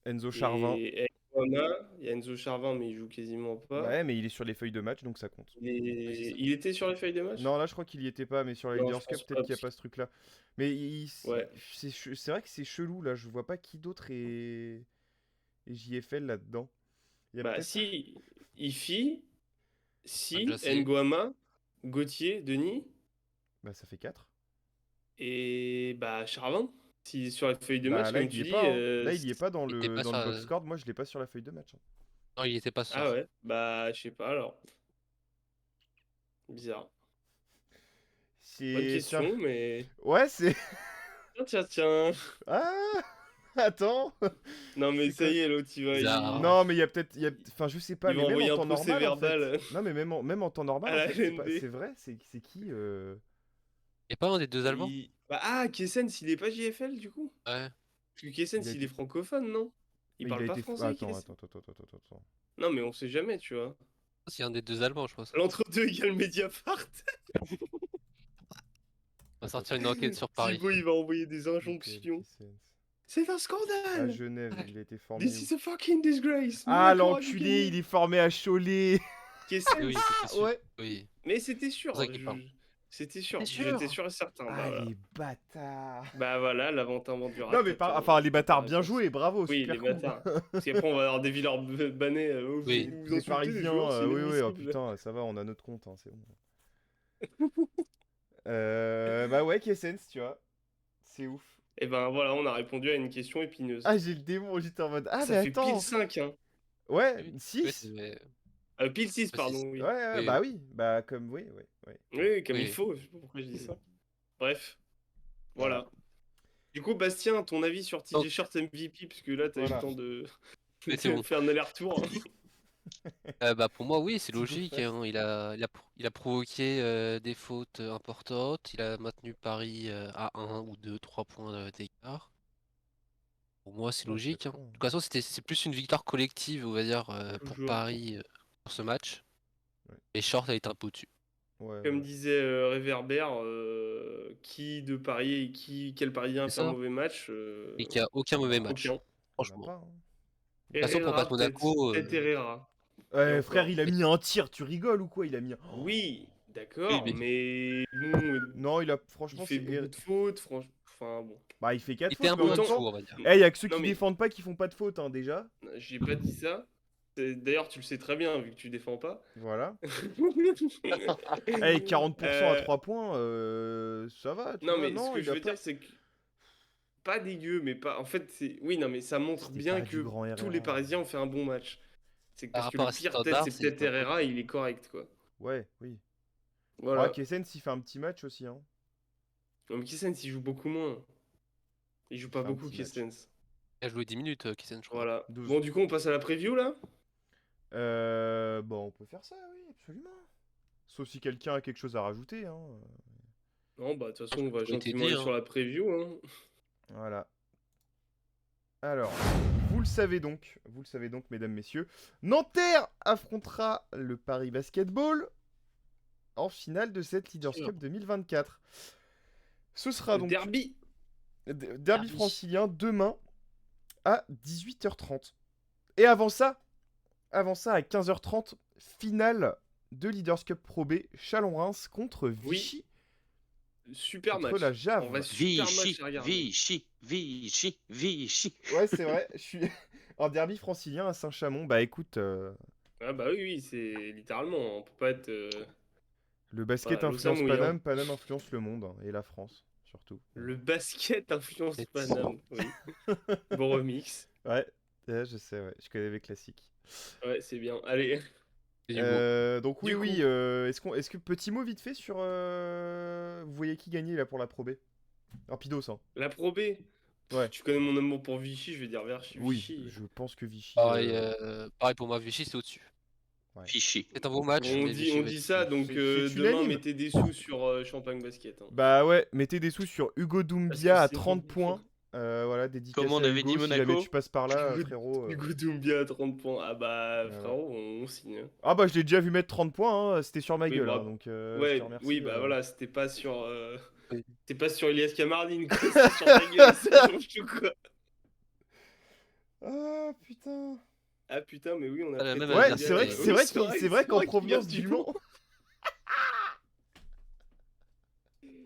Enzo Charvin. et Enguama, il y a Enzo Charvin, mais il joue quasiment pas. Ouais, mais il est sur les feuilles de match, donc ça compte. Il était sur les feuilles de match? Non, là, je crois qu'il y était pas, mais sur la Non, Leaders je Cup, pense peut-être pas, qu'il n'y a parce pas ce truc-là. Mais Ouais. c'est vrai que c'est chelou, là. Je vois pas qui d'autre est JFL là-dedans. Il y a Bah peut-être. si, Ifi, Si, Adjacé. Nguama, Gauthier, Denis Bah, ça fait 4. et bah Charvin. Si sur la feuille de Bah, match, là, comme il y tu est dis. pas, hein. Là, il y est pas Il était pas dans sur le box score. Moi, je l'ai pas sur la feuille de match, hein. Non, il était pas ce Ah soir. ouais, bah je sais pas alors. Bizarre. Bonne C'est. question, mais. Ouais, c'est. Tiens. Ah. Attends. Non mais C'est ça quoi? y est, l'autre il va. Bizarre. Non, mais il y a peut-être. Enfin, je sais pas, Il mais va même envoyer en un temps procès normal, en fait. verbal. Non, mais même en temps normal, À en la fait, LNB. c'est vrai, c'est qui Et pas un des deux Allemands? Bah, ah, Kessens, il est pas JFL du coup? Ouais. Parce que Kessens, Il a il est été- francophone, non? Il Mais parle pas Ah, français, attends, Kessens. attends. Non mais on sait jamais, tu vois. C'est un des deux Allemands, je pense. L'entre-deux égale Mediapart. On va sortir une enquête sur Paris. Thibaut, il va envoyer des Michael injonctions. Kessens. C'est un À scandale! Genève, il a été formé. This is a fucking disgrace! Ah, Monaco a l'enculé, gagné. il est formé à Cholet. Kessens. Oui, c'était sûr. Ouais. Oui. Mais c'était sûr. C'est pour ça qu'il parle. C'était sûr. C'était sûr. J'étais sûr et certain. Bah, Ah, voilà. les bâtards. Bah voilà, l'avantage du Non, mais enfin, les bâtards bien joués, bravo, Oui, super les cool. bâtards. Parce qu'après, on va avoir des villers bannés. Oui. Vous Les insultez Parisiens, joueurs, c'est oui, oh, inadmissible. putain, ça va, on a notre compte, hein, c'est bon. Bah ouais, Kessens, tu vois. C'est ouf. Et ben voilà, on a répondu à une question épineuse. Ah, j'ai le démon, j'étais en mode. Ah, Ça mais fait attends. pile 5, hein. Ouais, Oui. 6. Pile 6, Pas pardon, six. oui. Ouais, Oui, bah oui. Bah, comme, oui. Oui, comme Oui. il faut. Je sais pas pourquoi je dis ça. Bref, voilà. Voilà. Du coup, Bastien, ton avis sur TJ Donc- Shorts MVP, parce que là, t'as eu Voilà. le temps de Oui, c'est bon. faire un aller-retour. Bah pour moi, oui, c'est Thibaut logique, Fest. hein. Il a provoqué des fautes importantes. Il a maintenu Paris à 1 ou 2, 3 points d'écart. Pour moi, c'est Ouais, logique, c'est hein. pas De trop. toute façon, c'est plus une victoire collective, on va dire, pour Toujours. Paris pour ce match. Ouais. Et Short a été un peu au-dessus. Ouais, Comme voilà. disait Réverbère, qui de parier et quel parisien a C'est fait un ça. mauvais match Et qu'il n'y a aucun mauvais Bah, match, aucun. On a franchement. pas, hein. De toute façon, pour battre Monaco, Peut-être Herrera. Et Ouais, encore. frère, il a mis un tir, tu rigoles ou quoi? Il a mis. Oui, D'accord, Oui, mais bon, Non, il a il franchement fait beaucoup de fautes, franchement. Enfin bon. bah il fait 4 Il était fautes un mais en peu en même Autant. dessous, temps, on va dire. il y a que ceux Non qui mais défendent pas qui font pas de faute hein, déjà. j'ai pas dit ça. D'ailleurs, tu le sais très bien vu que tu défends pas. Voilà. Eh 40% à Euh, 3 points ça va, tu non vois. mais ce Non, que il je a veux pas dire c'est que pas dégueu, mais pas. En fait, c'est. Oui, non mais ça montre c'était bien pas du que grand tous les Herrera. Parisiens ont fait un bon match. C'est Par parce que rapport le à ses pire peut-être standards, c'est c'est peut-être pas faux. Herrera, il est correct quoi. Ouais, oui. Ouais, Voilà. Kessens il fait un petit match aussi hein. Non mais Kessens il joue beaucoup moins. Il joue Il pas fait un beaucoup petit match. Kessens. Il a joué 10 minutes, Kissen, je crois. Voilà. 12. Bon du coup on passe à la preview là. Bon, on peut faire ça, oui, absolument. Sauf si quelqu'un a quelque chose à rajouter hein. Non bah de toute Je façon pense on que va tout a été gentiment dit, aller hein. sur la preview hein. Voilà. Alors, vous le savez donc, mesdames, messieurs, Nanterre affrontera le Paris Basketball en finale de cette Leaders Sûr. Cup 2024. Ce sera Le donc derby. derby Derby. francilien demain à 18h30. Et avant ça à 15h30, finale de Leaders Cup Pro B Chalon-Reims contre Oui. Vichy. Super Contre match. la Jave. En vrai super match Vichy, à regarder. Vichy. Ouais, c'est vrai, je suis en derby francilien à Saint-Chamond. Bah écoute, Ah bah oui oui c'est littéralement on peut pas être le basket voilà, l'eau ça influence mouille, hein. Paname, Paname influence le monde, hein, et la France, surtout. Le basket influence C'est- Paname, oui. Bon remix. Ouais, je sais, ouais, je connais les classiques. Ouais, c'est bien. Allez, C'est du beau. Donc oui, Du oui, coup. est-ce que petit mot vite fait sur... Vous voyez qui gagner là pour la Pro B? Rapidos, hein. la Pro B. Ouais. Tu connais mon amour pour Vichy, je vais dire Vichy. Oui, Vichy. je pense que Vichy... Pareil pour moi, Vichy, c'est au-dessus. ouais. Vichy. C'est un beau match, On mais dit, Vichy on va dit être ça, au-dessus. donc C'est demain unanime. mettez des sous sur Champagne Basket, hein. Bah ouais, mettez des sous sur Hugo Parce Doumbia que à sinon- 30 points. Voilà, dédicace Comme on à avait dit Hugo, si jamais Monaco. tu passes par là, Hugo, frérot. Hugo Doumbia à 30 points. Ah bah Voilà. frérot, on signe, hein. Ah bah je l'ai déjà vu mettre 30 points, hein, c'était sur ma Oui, gueule, bah, hein, donc je te ouais, remercie. oui, bah voilà, c'était pas sur. Oui. C'était pas sur Elias Kamardine, quoi, c'était sur ta gueule, ça change tout, quoi. Ah putain. Ah putain, mais oui, on a Ah, la prêté même Ouais, adversaire, c'est vrai, et- c'est vrai, c'est vrai qu'en qu'il vient provenance du Mans.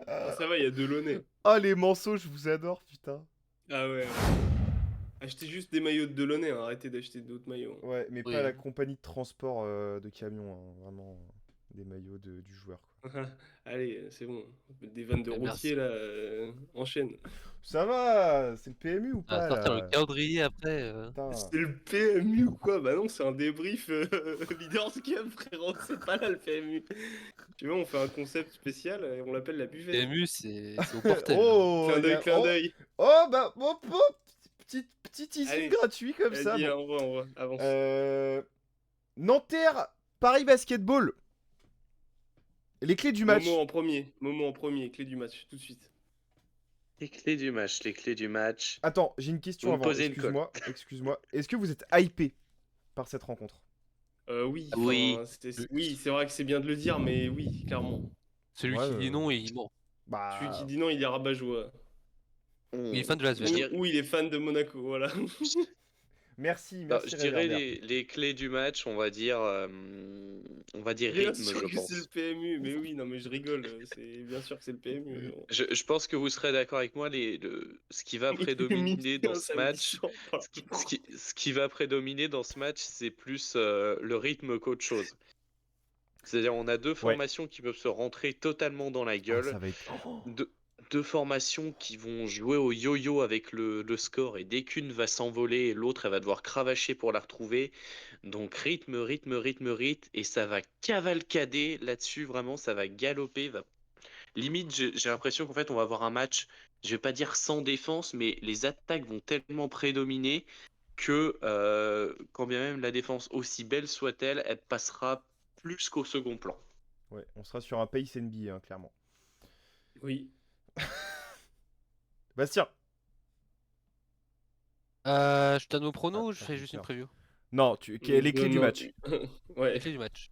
Ah, ça va, il y a Delaunay. Ah les manceaux, je vous adore, putain. Ah ouais. Achetez juste des maillots de Delaunay, hein, arrêtez d'acheter d'autres maillots. Ouais, mais Oui. pas la compagnie de transport de camions, hein, vraiment des maillots du joueur. Quoi. Allez, c'est bon. Des vannes de Merci. routier là, enchaîne. Ça va, c'est le PMU ou On va pas sortir là le calendrier après. Putain. C'est le PMU ou quoi? Bah non, c'est un débrief Leaders Cup, frérot, c'est pas là le PMU. Tu vois, on fait un concept spécial et on l'appelle la buvette. PMU, c'est au portel. Oh, Clin il y d'œil, a- clin oh, d'œil. oh, bah, petit teasing Allez, gratuit comme ça. Vas-y, bon. envoie, avance. Nanterre, Paris Basketball. Les clés du match. Momo en premier, clé du match, tout de suite. Les clés du match. Attends, j'ai une question Vous me avant. posez une colle. Excuse-moi. Est-ce que vous êtes hypé par cette rencontre? Oui, Oui. enfin, oui, c'est vrai que c'est bien de le dire, mais oui, clairement. Celui Ouais, qui dit non, il ment. Celui qui Bah, dit non, il est rabat-joie. Il est fan de la Ou, Svel. ou il est fan de Monaco, voilà. merci, Bah, merci. je dirais Réverbère. les clés du match, on va dire Bien rythme, sûr je que c'est le pense. PMU, mais oui, non, mais je rigole, c'est bien sûr que c'est le PMU. Je pense que vous serez d'accord avec moi, ce qui va prédominer dans ce match, ce qui va prédominer dans ce match, c'est plus le rythme qu'autre chose. C'est-à-dire, on a deux formations qui peuvent se rentrer totalement dans la Ah, gueule. ça va être. Oh. Deux formations qui vont jouer au yo-yo avec le score, et dès qu'une va s'envoler et l'autre elle va devoir cravacher pour la retrouver. Donc rythme, et ça va cavalcader là-dessus, vraiment ça va galoper. Limite j'ai l'impression qu'en fait on va avoir un match, je vais pas dire sans défense, mais les attaques vont tellement prédominer que quand bien même la défense, aussi belle soit-elle, elle passera plus qu'au second plan. Ouais, on sera sur un pace NBA, hein, clairement. Oui. Bastien. Je donne mon prono ou je Ah, fais j'ai juste une peur. preview? Non, les clés du Non. match. Ouais. Les clés du match.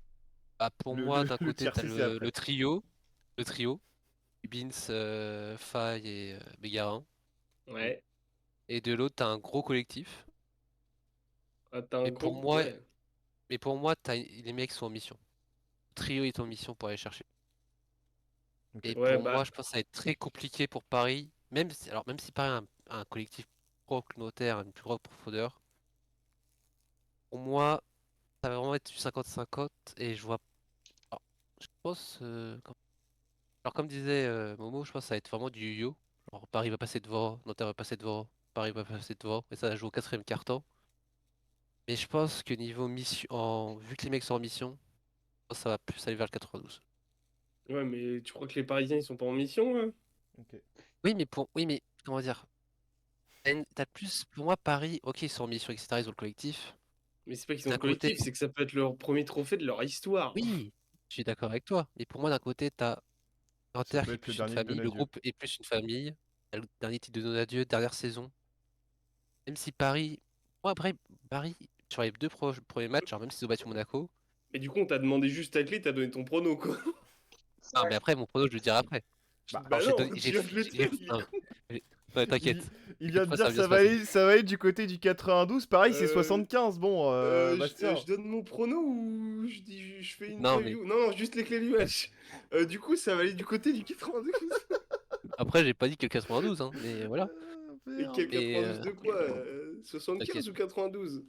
Bah, pour Le- moi, le- d'un le côté, t'as tiercé, c'est après. le trio. Le trio. Bins, Faye et Bégarin. Ouais. Et de l'autre, t'as un gros collectif. Ah, t'as un Et pour gros. moi, Ouais. les mecs sont en mission. Le trio est en mission pour aller chercher. Ok. Et Ouais, pour bah, moi, je pense que ça va être très compliqué pour Paris. Même si Paris a un collectif pro communautaire, une plus grande profondeur, pour moi, ça va vraiment être du 50-50. Et je vois. Alors, je pense. Alors, comme disait Momo, je pense que ça va être vraiment du yo-yo. Genre, Paris va passer devant, Nanterre va passer devant, Paris va passer devant, et ça va jouer au quatrième quart-temps. Mais je pense que niveau mission, vu que les mecs sont en mission, je pense que ça va plus aller vers le 92. ouais, mais tu crois que les Parisiens, ils sont pas en mission, hein? Ok. Oui, mais comment dire? T'as plus, pour moi, Paris, ok, ils sont en mission, etc., ils ont le collectif. Mais c'est pas qu'ils ont D'un le côté, collectif, c'est que ça peut être leur premier trophée de leur histoire. oui, je suis d'accord avec toi. Mais pour moi, d'un côté, t'as Ça Nanterre peut qui est être le plus une dernier de famille, le Donadieu. groupe est plus une famille. T'as le dernier titre de Donadieu, dernière saison. Même si Paris, moi après, Paris, sur les deux premiers matchs, alors même s'ils ont battu Monaco, Mais du coup, on t'a demandé juste ta clé, t'as donné ton prono, quoi. non, mais après, mon prono, je le dirai après. Bah, Alors, Bah non, tu viens de le dire, il est non, con. ouais, il, t'inquiète. il vient T'inquiète de pas, dire ça va bien se passer. ça va être du côté du 92. Pareil, c'est Euh, 75. Bon, Bastien. je donne mon prono ou je dis je fais une Non, mais preview? Non, non, juste les clés du match. Du coup, ça va aller du côté du 92. après, j'ai pas dit que le 92, hein, mais voilà. Et Merde. quel Mais 92 de quoi? 75 t'inquiète. ou 92?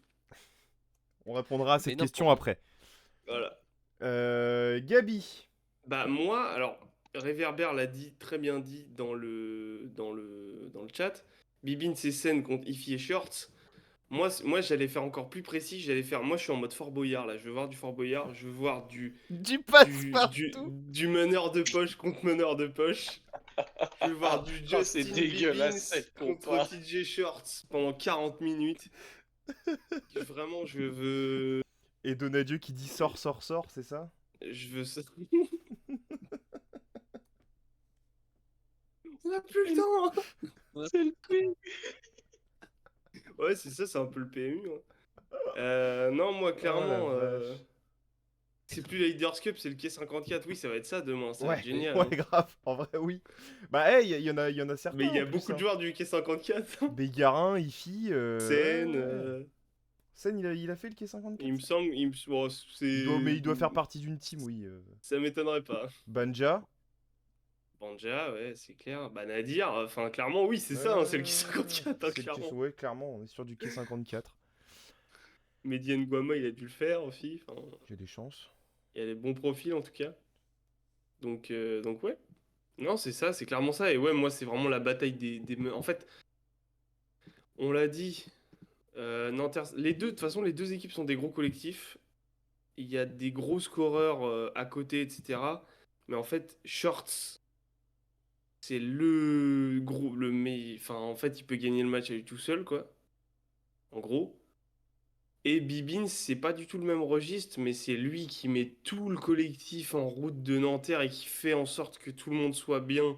On répondra à Mais cette non, question après. Voilà. Gabi. Bah moi, alors, Réverbère l'a dit, très bien dit dans le chat. Bibin, c'est scène contre Ify et Shorts. Moi j'allais faire encore plus précis. Moi, je suis en mode Fort Boyard là. Je veux voir du Fort Boyard. Je veux voir Du du, du, passe-partout. du meneur de poche contre meneur de poche. Je veux voir du Oh, c'est Justin Bibbins dégueulasse cette contre compa. TJ Shorts pendant 40 minutes. Vraiment, je veux. Et Donadieu qui dit sors, sors, sors, c'est ça? Je veux ça. On a plus le temps, hein. C'est le prix. Ouais, c'est ça, c'est un peu le PMU, hein. Non, moi, Oh la clairement, vache. c'est plus la Leaders Cup, c'est le K54. Oui, ça va être ça demain, ça va être Ouais, génial, ouais, hein. grave. En vrai, oui. Bah, hey, il y en a Mais certains il y en a plus, beaucoup de hein. joueurs du K54, hein. Bégarin, Ifi, Sen, ouais, ouais. Sen, il a fait le il me K54, ça? semble, bon, Mais c'est. il doit faire partie d'une team, oui. Ça m'étonnerait pas. Banja. Banja, ouais, c'est clair. Bah, Nadir, enfin, clairement, oui, c'est ça, hein, c'est le K54, hein, C'est le clairement. Ouais, clairement, on est sur du K54. Mehdi Nguama, il a dû le faire aussi. Enfin, J'ai des chances. il a des bons profils en tout cas. Donc ouais. Non, c'est ça, c'est clairement ça. Et ouais, moi, c'est vraiment la bataille En fait, on l'a dit, Nanterre, les deux, de toute façon, les deux équipes sont des gros collectifs. Il y a des gros scoreurs à côté, etc. Mais en fait, Shorts, c'est le gros, enfin, en fait, il peut gagner le match à lui tout seul, quoi. En gros. Et Bibins, c'est pas du tout le même registre, mais c'est lui qui met tout le collectif en route de Nanterre et qui fait en sorte que tout le monde soit bien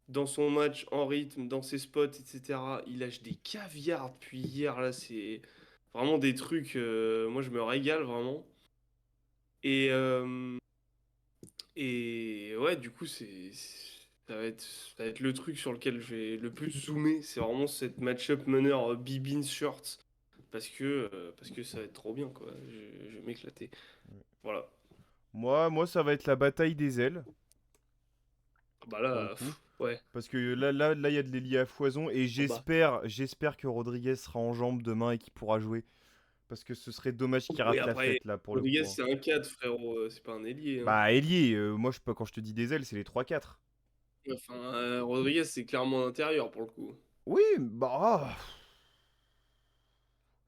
dans son match, en rythme, dans ses spots, etc. Il lâche des caviars depuis hier, là, c'est vraiment des trucs. Moi, je me régale vraiment. Et, euh, et ouais, du coup, ça va être le truc sur lequel je vais le plus zoomer. C'est vraiment cette match-up meneur Bibins Shorts. Parce que ça va être trop bien, quoi. Je vais m'éclater. Voilà. Moi, ça va être la bataille des ailes, Bah pour le là, coup. ouais. Parce que là, il y a de l'ailier à foison. Et Oh bah. j'espère que Rodriguez sera en jambes demain et qu'il pourra jouer. Parce que ce serait dommage qu'il Oui, rate la après, fête, là, pour le Rodriguez, coup, hein. c'est un 4 frérot. C'est pas un ailier, hein. Bah, ailier, moi, quand je te dis des ailes, c'est les 3-4. Enfin, Rodriguez, c'est clairement l'intérieur pour le coup. Oui, bah.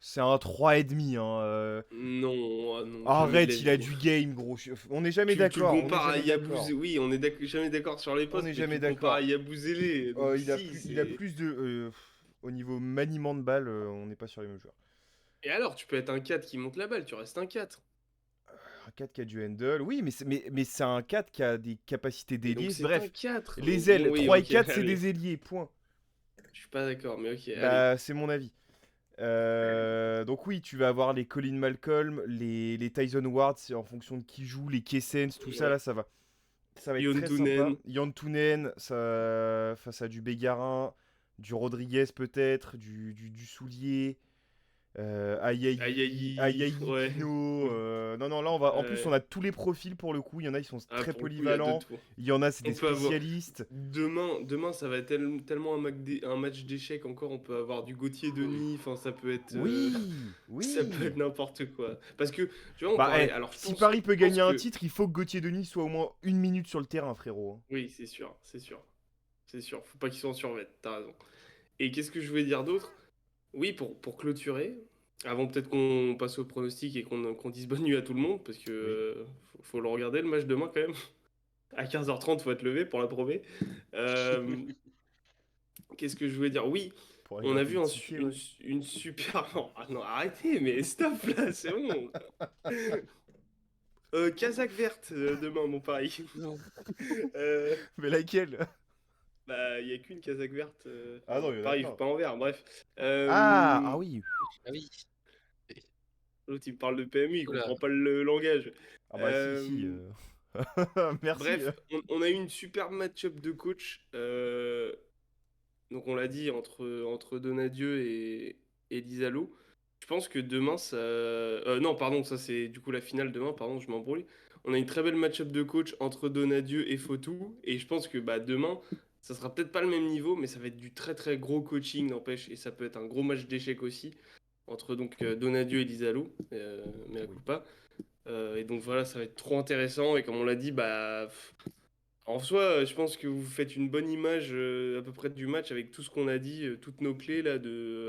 C'est un 3,5, hein. Non, ah non, jamais de la Arrête, il a vie. du game, gros. On n'est jamais Tu le d'accord, on n'est compares à jamais d'accord. Yabouzé. Oui, on est jamais d'accord sur les On postes, n'est mais tu jamais le compares à d'accord. Yabouzélé. Donc si, Il a c'est. plus de. Au niveau maniement de balle, on n'est pas sur les mêmes joueurs. Et alors, tu peux être un 4 qui monte la balle, tu restes un 4. Un 4 qui a du handle, oui, mais c'est un 4 qui a des capacités Et donc d'ailier. c'est un Bref, 4. les Donc bon, ailes, oui, 3 et ok, 4, c'est allez. des ailiers, point. Je suis pas d'accord, mais ok, allez. Bah, c'est mon avis. Donc oui, tu vas avoir les Colin Malcolm, les Tyson Ward, c'est en fonction de qui joue, les Kessens, tout ça Ouais. là, ça va être très sympa. Yontunen. Yantunen, face à du Bégarin, du Rodriguez peut-être, du Soulier, Ayayi, Ayayi, ouais. Pino. Non, là, on va. En plus, on Ouais. a tous les profils pour le coup. Il y en a, ils sont Ah, très pour le coup, il y a deux polyvalents. tours. Il y en a, c'est des On peut avoir. spécialistes. Demain, ça va être tellement un match d'échecs encore. On peut avoir du Gauthier Oui. Denis. Enfin, ça peut être. Oui, Ça peut être oui. n'importe quoi. Parce que, tu vois, on Bah, parlait. Alors, je si pense, Paris peut je pense gagner un que. titre, il faut que Gauthier Denis soit au moins 1 minute sur le terrain, frérot. Oui, c'est sûr, c'est sûr. C'est sûr. Faut pas qu'ils soient en survêt. T'as raison. Et qu'est-ce que je voulais dire d'autre? Oui, pour clôturer, avant peut-être qu'on passe au pronostic et qu'on dise bonne nuit à tout le monde, parce que Oui. faut le regarder le match demain quand même. À 15h30, faut être levé pour la promer. Euh, Qu'est-ce que je voulais dire? Oui, Pour aller on a gratter vu le ticket, ouais. une super. Non, non, arrêtez, mais stop là, c'est bon. Casaque verte demain, mon pari. Non. Euh, Mais laquelle? Bah, il n'y a qu'une casaque verte. Ah non, Enfin, il y en a pareil, il joue plein. pas en vert, bref. Ah oui. Ah oui. L'autre, il me parle de PMU, il Oula. comprend pas le langage. Ah bah si, si. Euh, Merci. Bref, on a eu une super match-up de coach. Donc, on l'a dit, entre Donadieu et Lizalo. Je pense que demain, ça. Non, pardon, ça c'est du coup la finale demain, pardon, je m'embrouille. On a une très belle match-up de coach entre Donadieu et Fotou. Et je pense que bah, demain, ça sera peut-être pas le même niveau, mais ça va être du très très gros coaching, n'empêche. Et ça peut être un gros match d'échecs aussi. Entre donc Donadieu et Lizalo, mais à Oui. coup pas. Et donc voilà, ça va être trop intéressant. Et comme on l'a dit, bah, en soi, je pense que vous faites une bonne image à peu près du match avec tout ce qu'on a dit, toutes nos clés là,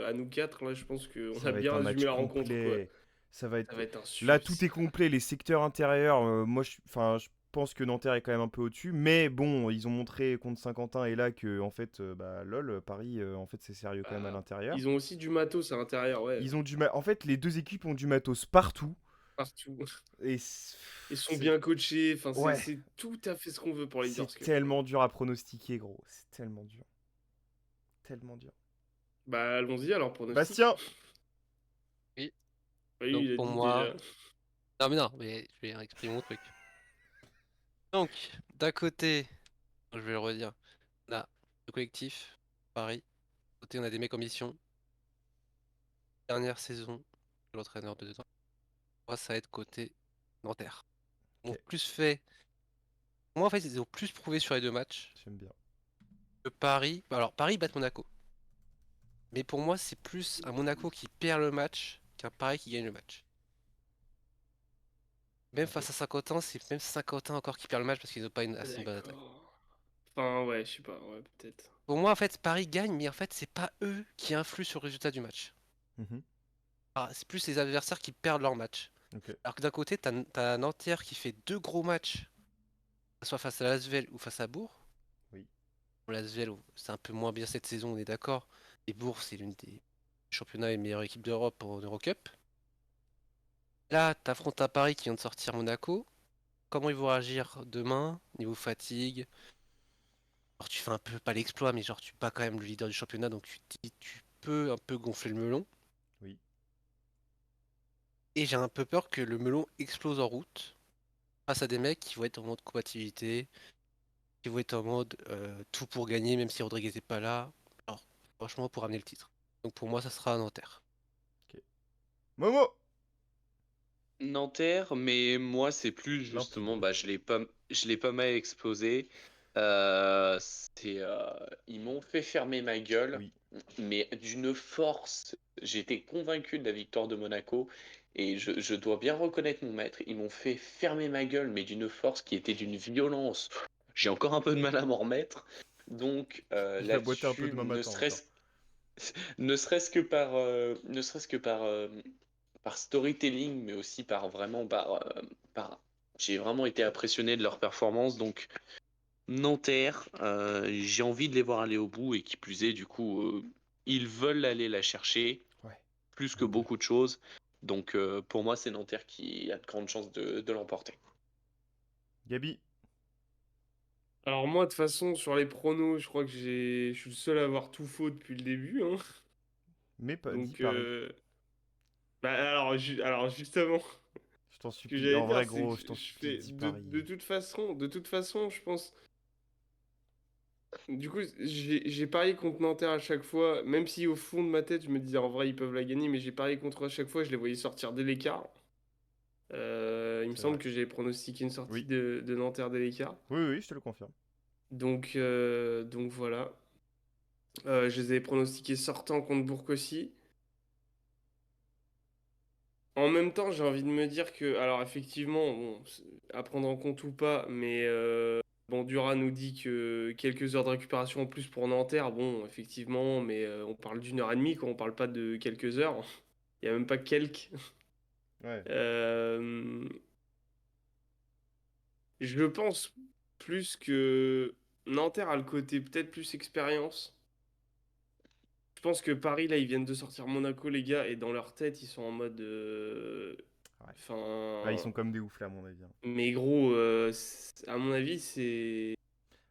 à nous quatre. Là, je pense qu'on Ça a va être bien un résumé match la rencontre, quoi. complet. Ça va Ça être. va être un Là, tout est super. complet. Les secteurs intérieurs, moi, enfin, je pense que Nanterre est quand même un peu au-dessus. Mais bon, ils ont montré contre Saint-Quentin et là que, en fait, bah, lol, Paris, en fait, c'est sérieux quand même à Bah, l'intérieur. ils ont aussi du matos à l'intérieur, ouais, Ils ont En fait, les deux équipes ont du matos partout. partout. Et Ils sont c'est. bien coachés. Enfin, Ouais. c'est tout à fait ce qu'on veut pour les C'est Leaders Cup, quoi. tellement dur à pronostiquer, gros. C'est tellement dur. Tellement dur. Bah, allons-y alors, pronostic. Bastien! Oui. Oui, Donc il a pour dit moi. déjà. Non mais non, mais je vais exprimer mon truc. Donc, d'un côté, je vais le redire, on a le collectif, Paris. D'un côté, on a des mecs en mission. Dernière saison de l'entraîneur de dedans. Moi, ça va être côté Nanterre. Ils ont Ok, plus fait. Moi, en fait, ils ont plus prouvé sur les deux matchs j'aime bien. que Paris. Alors, Paris bat Monaco. Mais pour moi, c'est plus un Monaco qui perd le match qu'un Paris qui gagne le match. Même Ok. face à Saint-Quentin, c'est même Saint-Quentin encore qui perd le match parce qu'ils n'ont pas une assez bonne attaque. D'accord. Enfin, ouais, je sais pas, ouais, peut-être. Pour moi, en fait, Paris gagne, mais en fait, c'est pas eux qui influent sur le résultat du match. Mhm. Ah, c'est plus les adversaires qui perdent leur match. Ok. Alors que d'un côté, t'as Nanterre qui fait deux gros matchs, soit face à l'Asvel ou face à Bourg. Oui. Bon, l'Asvel, c'est un peu moins bien cette saison, on est d'accord. Et Bourg, c'est l'une des championnats et meilleure équipe d'Europe en Eurocup. Là, t'affrontes un Paris qui vient de sortir Monaco. Comment ils vont réagir demain, niveau fatigue? Alors, tu fais un peu, pas l'exploit, mais genre, tu bats quand même le leader du championnat, donc tu te dis, tu peux un peu gonfler le melon. Oui. Et j'ai un peu peur que le melon explose en route face à des mecs qui vont être en mode compatibilité, qui vont être en mode tout pour gagner, même si Rodriguez n'est pas là. Alors, franchement, pour ramener le titre. Donc pour moi, ça sera à Nanterre. Ok. Momo! Nanterre, mais moi c'est plus Limpide. justement, bah, je l'ai pas mal exposé. Ils m'ont fait fermer ma gueule, Oui. mais d'une force. J'étais convaincu de la victoire de Monaco et je dois bien reconnaître mon maître. Ils m'ont fait fermer ma gueule, mais d'une force qui était d'une violence. J'ai encore un peu de mal à m'en remettre. Donc Il va boiter un peu là-dessus, demain matin encore. ne serait-ce que par storytelling, mais aussi par vraiment par j'ai vraiment été impressionné de leur performance. Donc Nanterre, j'ai envie de les voir aller au bout et qui plus est, du coup, ils veulent aller la chercher Ouais. plus que Les deux. beaucoup de choses. Donc pour moi, c'est Nanterre qui a de grandes chances de l'emporter. Gabi. Alors moi, de toute façon, sur les pronos, je crois que je suis le seul à avoir tout faux depuis le début, hein. Mais pas dit Donc, Paris. bah alors justement, Je t'en ce que supplie. j'allais En dire, vrai, c'est gros, que je t'en je supplie, fais dis Paris. de toute façon, je pense. Du coup, j'ai parié contre Nanterre à chaque fois, même si au fond de ma tête, je me disais en vrai, ils peuvent la gagner, mais j'ai parié contre eux à chaque fois, je les voyais sortir dès l'écart. Il me C'est vrai. semble que j'ai pronostiqué une sortie Oui, de Nanterre dès l'écart. oui, je te le confirme. Donc voilà. Je les avais pronostiqués sortant contre Bourg aussi. En même temps, j'ai envie de me dire que, alors effectivement, bon, à prendre en compte ou pas, mais Bandura nous dit que quelques heures de récupération en plus pour Nanterre, bon, effectivement, mais on parle d'une heure et demie, quoi, on parle pas de quelques heures. Il y a même pas quelques. Ouais. Euh, je pense plus que Nanterre a le côté peut-être plus expérience. Je pense que Paris, là, ils viennent de sortir Monaco, les gars, et dans leur tête, ils sont en mode. Ouais. Là, ils Enfin. sont comme des oufs, là, à mon avis, hein. Mais gros, à mon avis, c'est.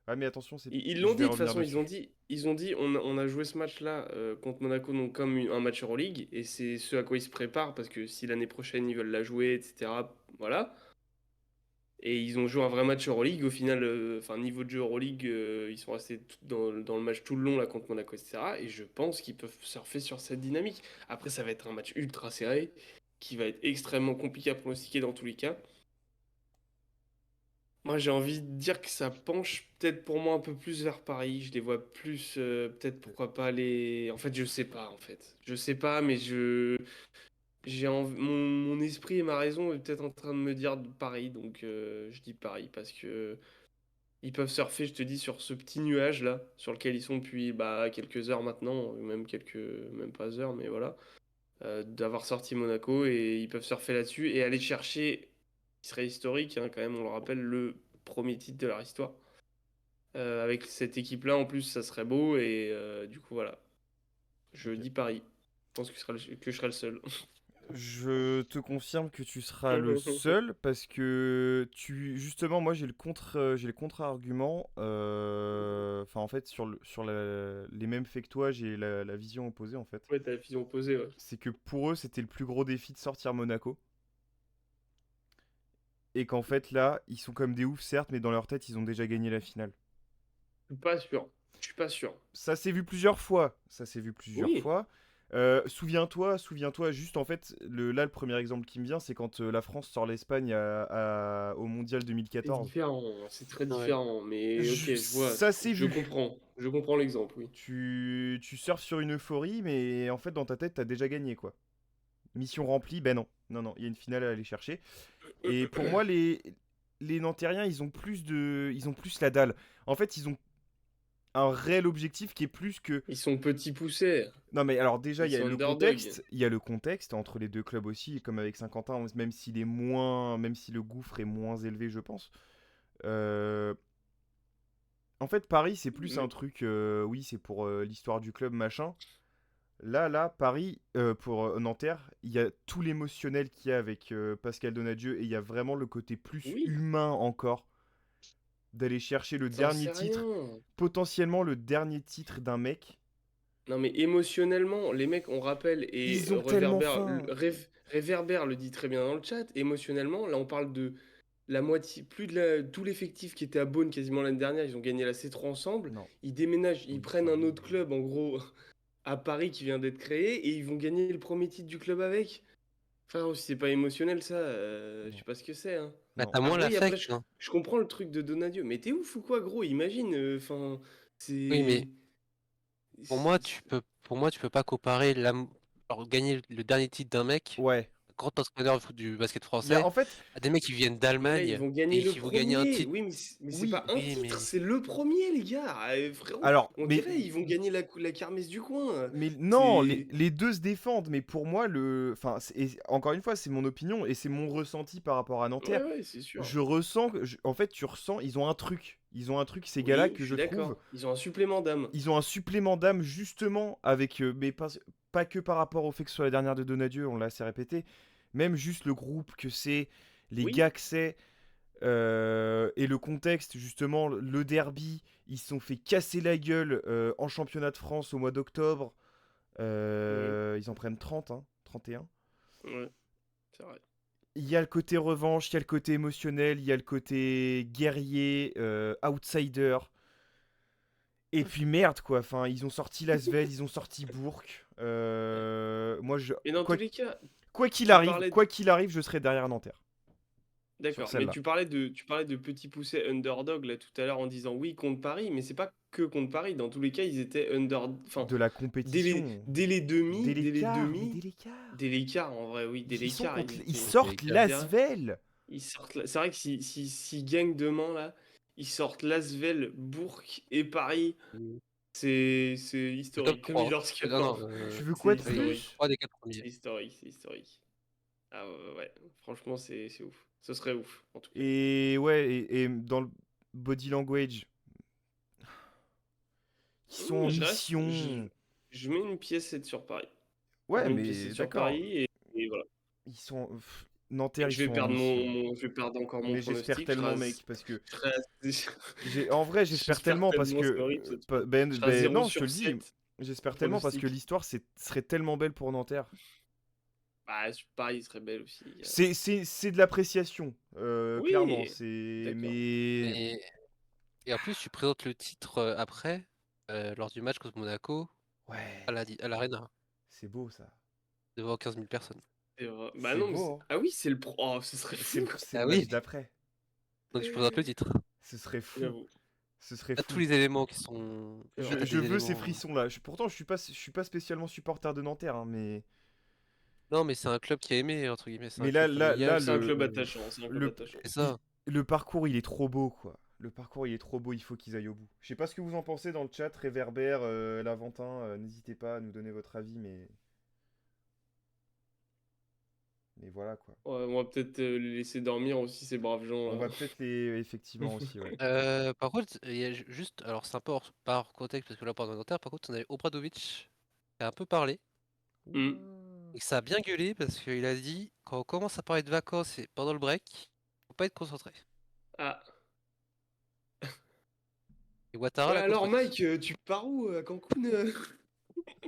Ouais, mais attention, c'est... Ils l'ont je dit, vais de toute revenir façon, dessus. ils ont dit, on a joué ce match-là contre Monaco donc comme un match Euroleague, et c'est ce à quoi ils se préparent, parce que si l'année prochaine ils veulent la jouer, etc., voilà. Et ils ont joué un vrai match Euroleague, au final, enfin, niveau de jeu Euroleague, ils sont restés dans le match tout le long, là, contre Monaco, etc., et je pense qu'ils peuvent surfer sur cette dynamique. Après, ça va être un match ultra serré, qui va être extrêmement compliqué à pronostiquer dans tous les cas. Moi, j'ai envie de dire que ça penche peut-être pour moi un peu plus vers Paris. Je les vois plus, peut-être pourquoi pas les. En fait, je sais pas, en fait. Je sais pas, mais mon esprit et ma raison est peut-être en train de me dire de Paris, donc je dis Paris parce que ils peuvent surfer, je te dis, sur ce petit nuage là, sur lequel ils sont depuis bah, quelques heures maintenant, même pas heures, mais voilà, d'avoir sorti Monaco et ils peuvent surfer là-dessus et aller chercher, qui serait historique, hein, quand même, on le rappelle, le premier titre de leur histoire. Avec cette équipe-là, en plus, ça serait beau. Et du coup, voilà. Je Ok. dis Paris. Je pense que je serai le seul. Je te confirme que tu seras le seul parce que justement moi j'ai le contre-argument. Enfin en fait sur les mêmes faits que toi j'ai la vision opposée en fait. Ouais, t'as la vision opposée, ouais. C'est que pour eux c'était le plus gros défi de sortir Monaco et qu'en fait là ils sont comme des oufs certes mais dans leur tête ils ont déjà gagné la finale. Je suis pas sûr. Je suis pas sûr. Ça s'est vu plusieurs fois. Ça s'est vu plusieurs Oui, fois. Souviens-toi, juste en fait, le premier exemple qui me vient, c'est quand la France sort l'Espagne au Mondial c'est 2014. différent. C'est très Ouais. différent. Mais ok, je vois. Ça s'est Je vu. comprends. Je comprends l'exemple, oui. Tu surfes sur une euphorie, mais en fait, dans ta tête, t'as déjà gagné, quoi. Mission remplie, ben non. Non, non, il y a une finale à aller chercher. Et pour moi, les Nantériens, ils ont plus la dalle. En fait, ils ont un réel objectif qui est plus que. Ils sont petits poussés. Non mais alors déjà Ils sont underdogs. il y a le contexte entre les deux clubs aussi, comme avec Saint-Quentin, même si le gouffre est moins élevé, je pense. Euh, En fait, Paris, c'est plus un Mm. truc, oui, c'est pour l'histoire du club, machin. Là, Paris, pour Nanterre, il y a tout l'émotionnel qu'il y a avec Pascal Donadieu et il y a vraiment le côté plus Oui, humain encore d'aller chercher le t'en dernier sais titre, rien. potentiellement le dernier titre d'un mec. Non, mais émotionnellement, les mecs, on rappelle, et Ils ont tellement faim. Réverbère le dit très bien dans le chat, émotionnellement, là on parle de la moitié, tout l'effectif qui était à Beaune quasiment l'année dernière, ils ont gagné la C3 ensemble, Non, ils déménagent, ils oui, prennent ça un oui. autre club en gros à Paris qui vient d'être créé, et ils vont gagner le premier titre du club avec. Enfin, si c'est pas émotionnel ça, je sais Non, pas ce que c'est, hein. Bah, non. t'as moins Alors oui, après, l'affect, hein. je comprends le truc de Donadieu, mais t'es ouf ou quoi gros, imagine, enfin, Oui, mais c'est... pour moi, tu peux pas comparer alors, gagner le dernier titre d'un mec, Ouais. grand entraîneur du basket Bah, français, en fait, à des mecs qui viennent Mais là, ils d'Allemagne vont et gagner le qui vont gagner un premier. titre. Oui, mais c'est oui. pas un Oui, titre, mais c'est le premier, les gars. Frérot, Alors, on dirait ils vont gagner la kermesse du coin. mais non, C'est. les deux se défendent. Mais pour moi, enfin, et encore une fois, c'est mon opinion et c'est mon ressenti par rapport à Ouais, Nanterre. ouais, c'est sûr. Je ressens, en fait, tu ressens, ils ont un truc, ces gars-là Oui, je que je suis trouve, d'accord. Ils ont un supplément d'âme. ils ont un supplément d'âme justement avec, mais pas que par rapport au fait que ce soit la dernière de Donadieu, on l'a assez répété, même juste le groupe que c'est, les Oui. gars que c'est. Et le contexte, justement, le derby, ils se sont fait casser la gueule en championnat de France au mois d'octobre. Mhm. Ils en prennent 30, hein, 31. Ouais, c'est vrai. Il y a le côté revanche, il y a le côté émotionnel, il y a le côté guerrier, outsider. Et puis merde quoi, enfin ils ont sorti Lasvel, ils ont sorti Bourg. Moi Mais dans quoi tous les cas, quoi qu'il tu arrive, parlais de- quoi qu'il arrive, je serai derrière Nanterre. D'accord, mais celle-là. tu parlais de petits poussés underdog là tout à l'heure en disant oui contre Paris, mais c'est pas que contre Paris. Dans tous les cas, ils étaient enfin, De la dès les, compétition, dès les demi, dès dès les l'écart, mais demi, dès l'écart. dès l'écart en vrai, oui, dès Ils sont l'écart, contre, ils ils étaient. sortent l'écart. Lasvel. Ils sortent. C'est vrai que s'ils gagnent demain là, ils sortent Lasvel, Bourg et Paris. Mm. C'est Le top historique comme 3. Leaders Cup. Non, non, Tu veux C'est quoi de historique. plus? 3 des 4 C'est premiers. historique, c'est historique. Ah ouais, franchement, c'est ouf. Ce serait ouf, en tout cas. Et ouais, et dans le body language, ils sont en Je mission. mets une pièce sur Paris. Je Ouais, mets une pièce mais sur d'accord. Paris et voilà. Ils sont Nanterre, Et ils sont en mission. je vais perdre encore mon Mais j'espère pronostic. tellement, mec, parce que je serai en vrai, j'espère j'espère tellement parce tellement, que c'est horrible cette fois. Je serai à ben 0 non, je te sur le dis. 7 J'espère tellement parce que pronostic. l'histoire serait tellement belle pour Nanterre. Bah, Paris serait belle aussi. C'est de l'appréciation, Oui, clairement. C'est d'accord. mais Et en plus, tu présentes le titre après, lors du match contre Monaco, ouais, à l'Arena, c'est beau ça. devant 15 000 personnes. C'est vrai. Bah C'est non, mais beau. Hein. ah oui, c'est le pro. Oh, ce serait C'est fou. c'est Ah le match oui. d'après. Donc tu présentes le titre. Ce serait fou. J'avoue. Ce serait T'as fou. tous les éléments qui sont. t'as Je des veux ces éléments- frissons là. Pourtant, je suis pas spécialement supporter de Nanterre, hein, mais Non, mais c'est un club qui a aimé, entre guillemets. C'est un mais club familial. C'est un club attachant. C'est un club le attachant. C'est ça. le parcours il est trop beau quoi. Le parcours il est trop beau, il faut qu'ils aillent au bout. Je sais pas ce que vous en pensez dans le chat, Réverbère, Laventin, n'hésitez pas à nous donner votre avis, mais voilà quoi. Ouais, on va peut-être les laisser dormir aussi, ces braves gens. On Là. va peut-être les effectivement aussi, ouais. Par contre, il y a juste. Alors, c'est un peu pas hors contexte parce que là, on parle de Nanterre. Par contre, on avait Obradovic qui a un peu parlé. Mm. Et que ça a bien gueulé parce qu'il a dit quand on commence à parler de vacances et pendant le break, faut pas être concentré. Ah. Et Ouattara Ouais, l'a alors, contredit. Mike, tu pars où à Cancun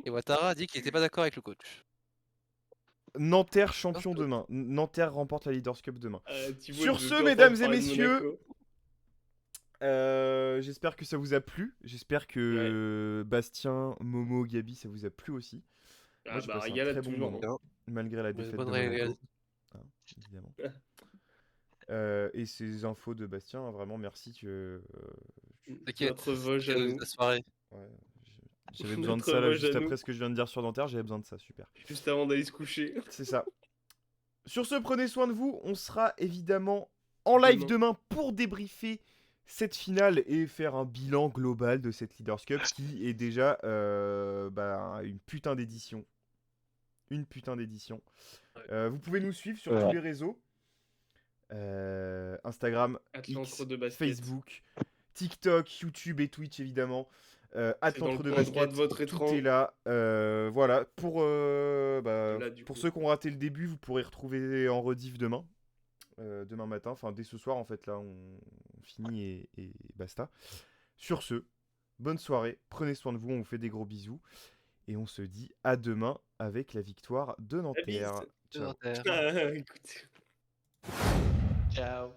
Et Ouattara a dit qu'il était pas d'accord avec le coach. Nanterre champion demain. Nanterre remporte la Leaders Cup demain. Thibaut, Sur il veut ce, plus mesdames entendre et parler de messieurs, Monaco. j'espère que ça vous a plu. J'espère que Bastien, Momo, Gabi, ça vous a plu aussi. Moi, j'ai passé un régalade très bon toujours. moment, malgré la défaite de bonne Monaco. régalade. Hein, évidemment. Et ces infos de Bastien, vraiment merci. T'inquiète, Notre Vosges à c'est nous. la soirée. Ouais, j'avais besoin de Notre ça là, Vosges juste à après nous. ce que je viens de dire sur Nanterre, j'avais besoin de ça, super. Juste avant d'aller se coucher. C'est ça. Sur ce, prenez soin de vous. On sera évidemment en live demain pour débriefer cette finale et faire un bilan global de cette Leaders Cup qui est déjà une putain d'édition. Une putain d'édition. Vous pouvez nous suivre sur tous les réseaux. Instagram, X, de basket. Facebook, TikTok, YouTube et Twitch évidemment. C'est dans le L'entre de coin droit basket, de votre tout écran. est là. Voilà, pour du pour coup. ceux qui ont raté le début, vous pourrez retrouver en rediff demain. Demain matin, enfin dès ce soir en fait, là on finit et basta. Sur ce, bonne soirée, prenez soin de vous, on vous fait des gros bisous. Et on se dit à demain avec la victoire de Nanterre. bise. Ciao. Écoute. Ciao.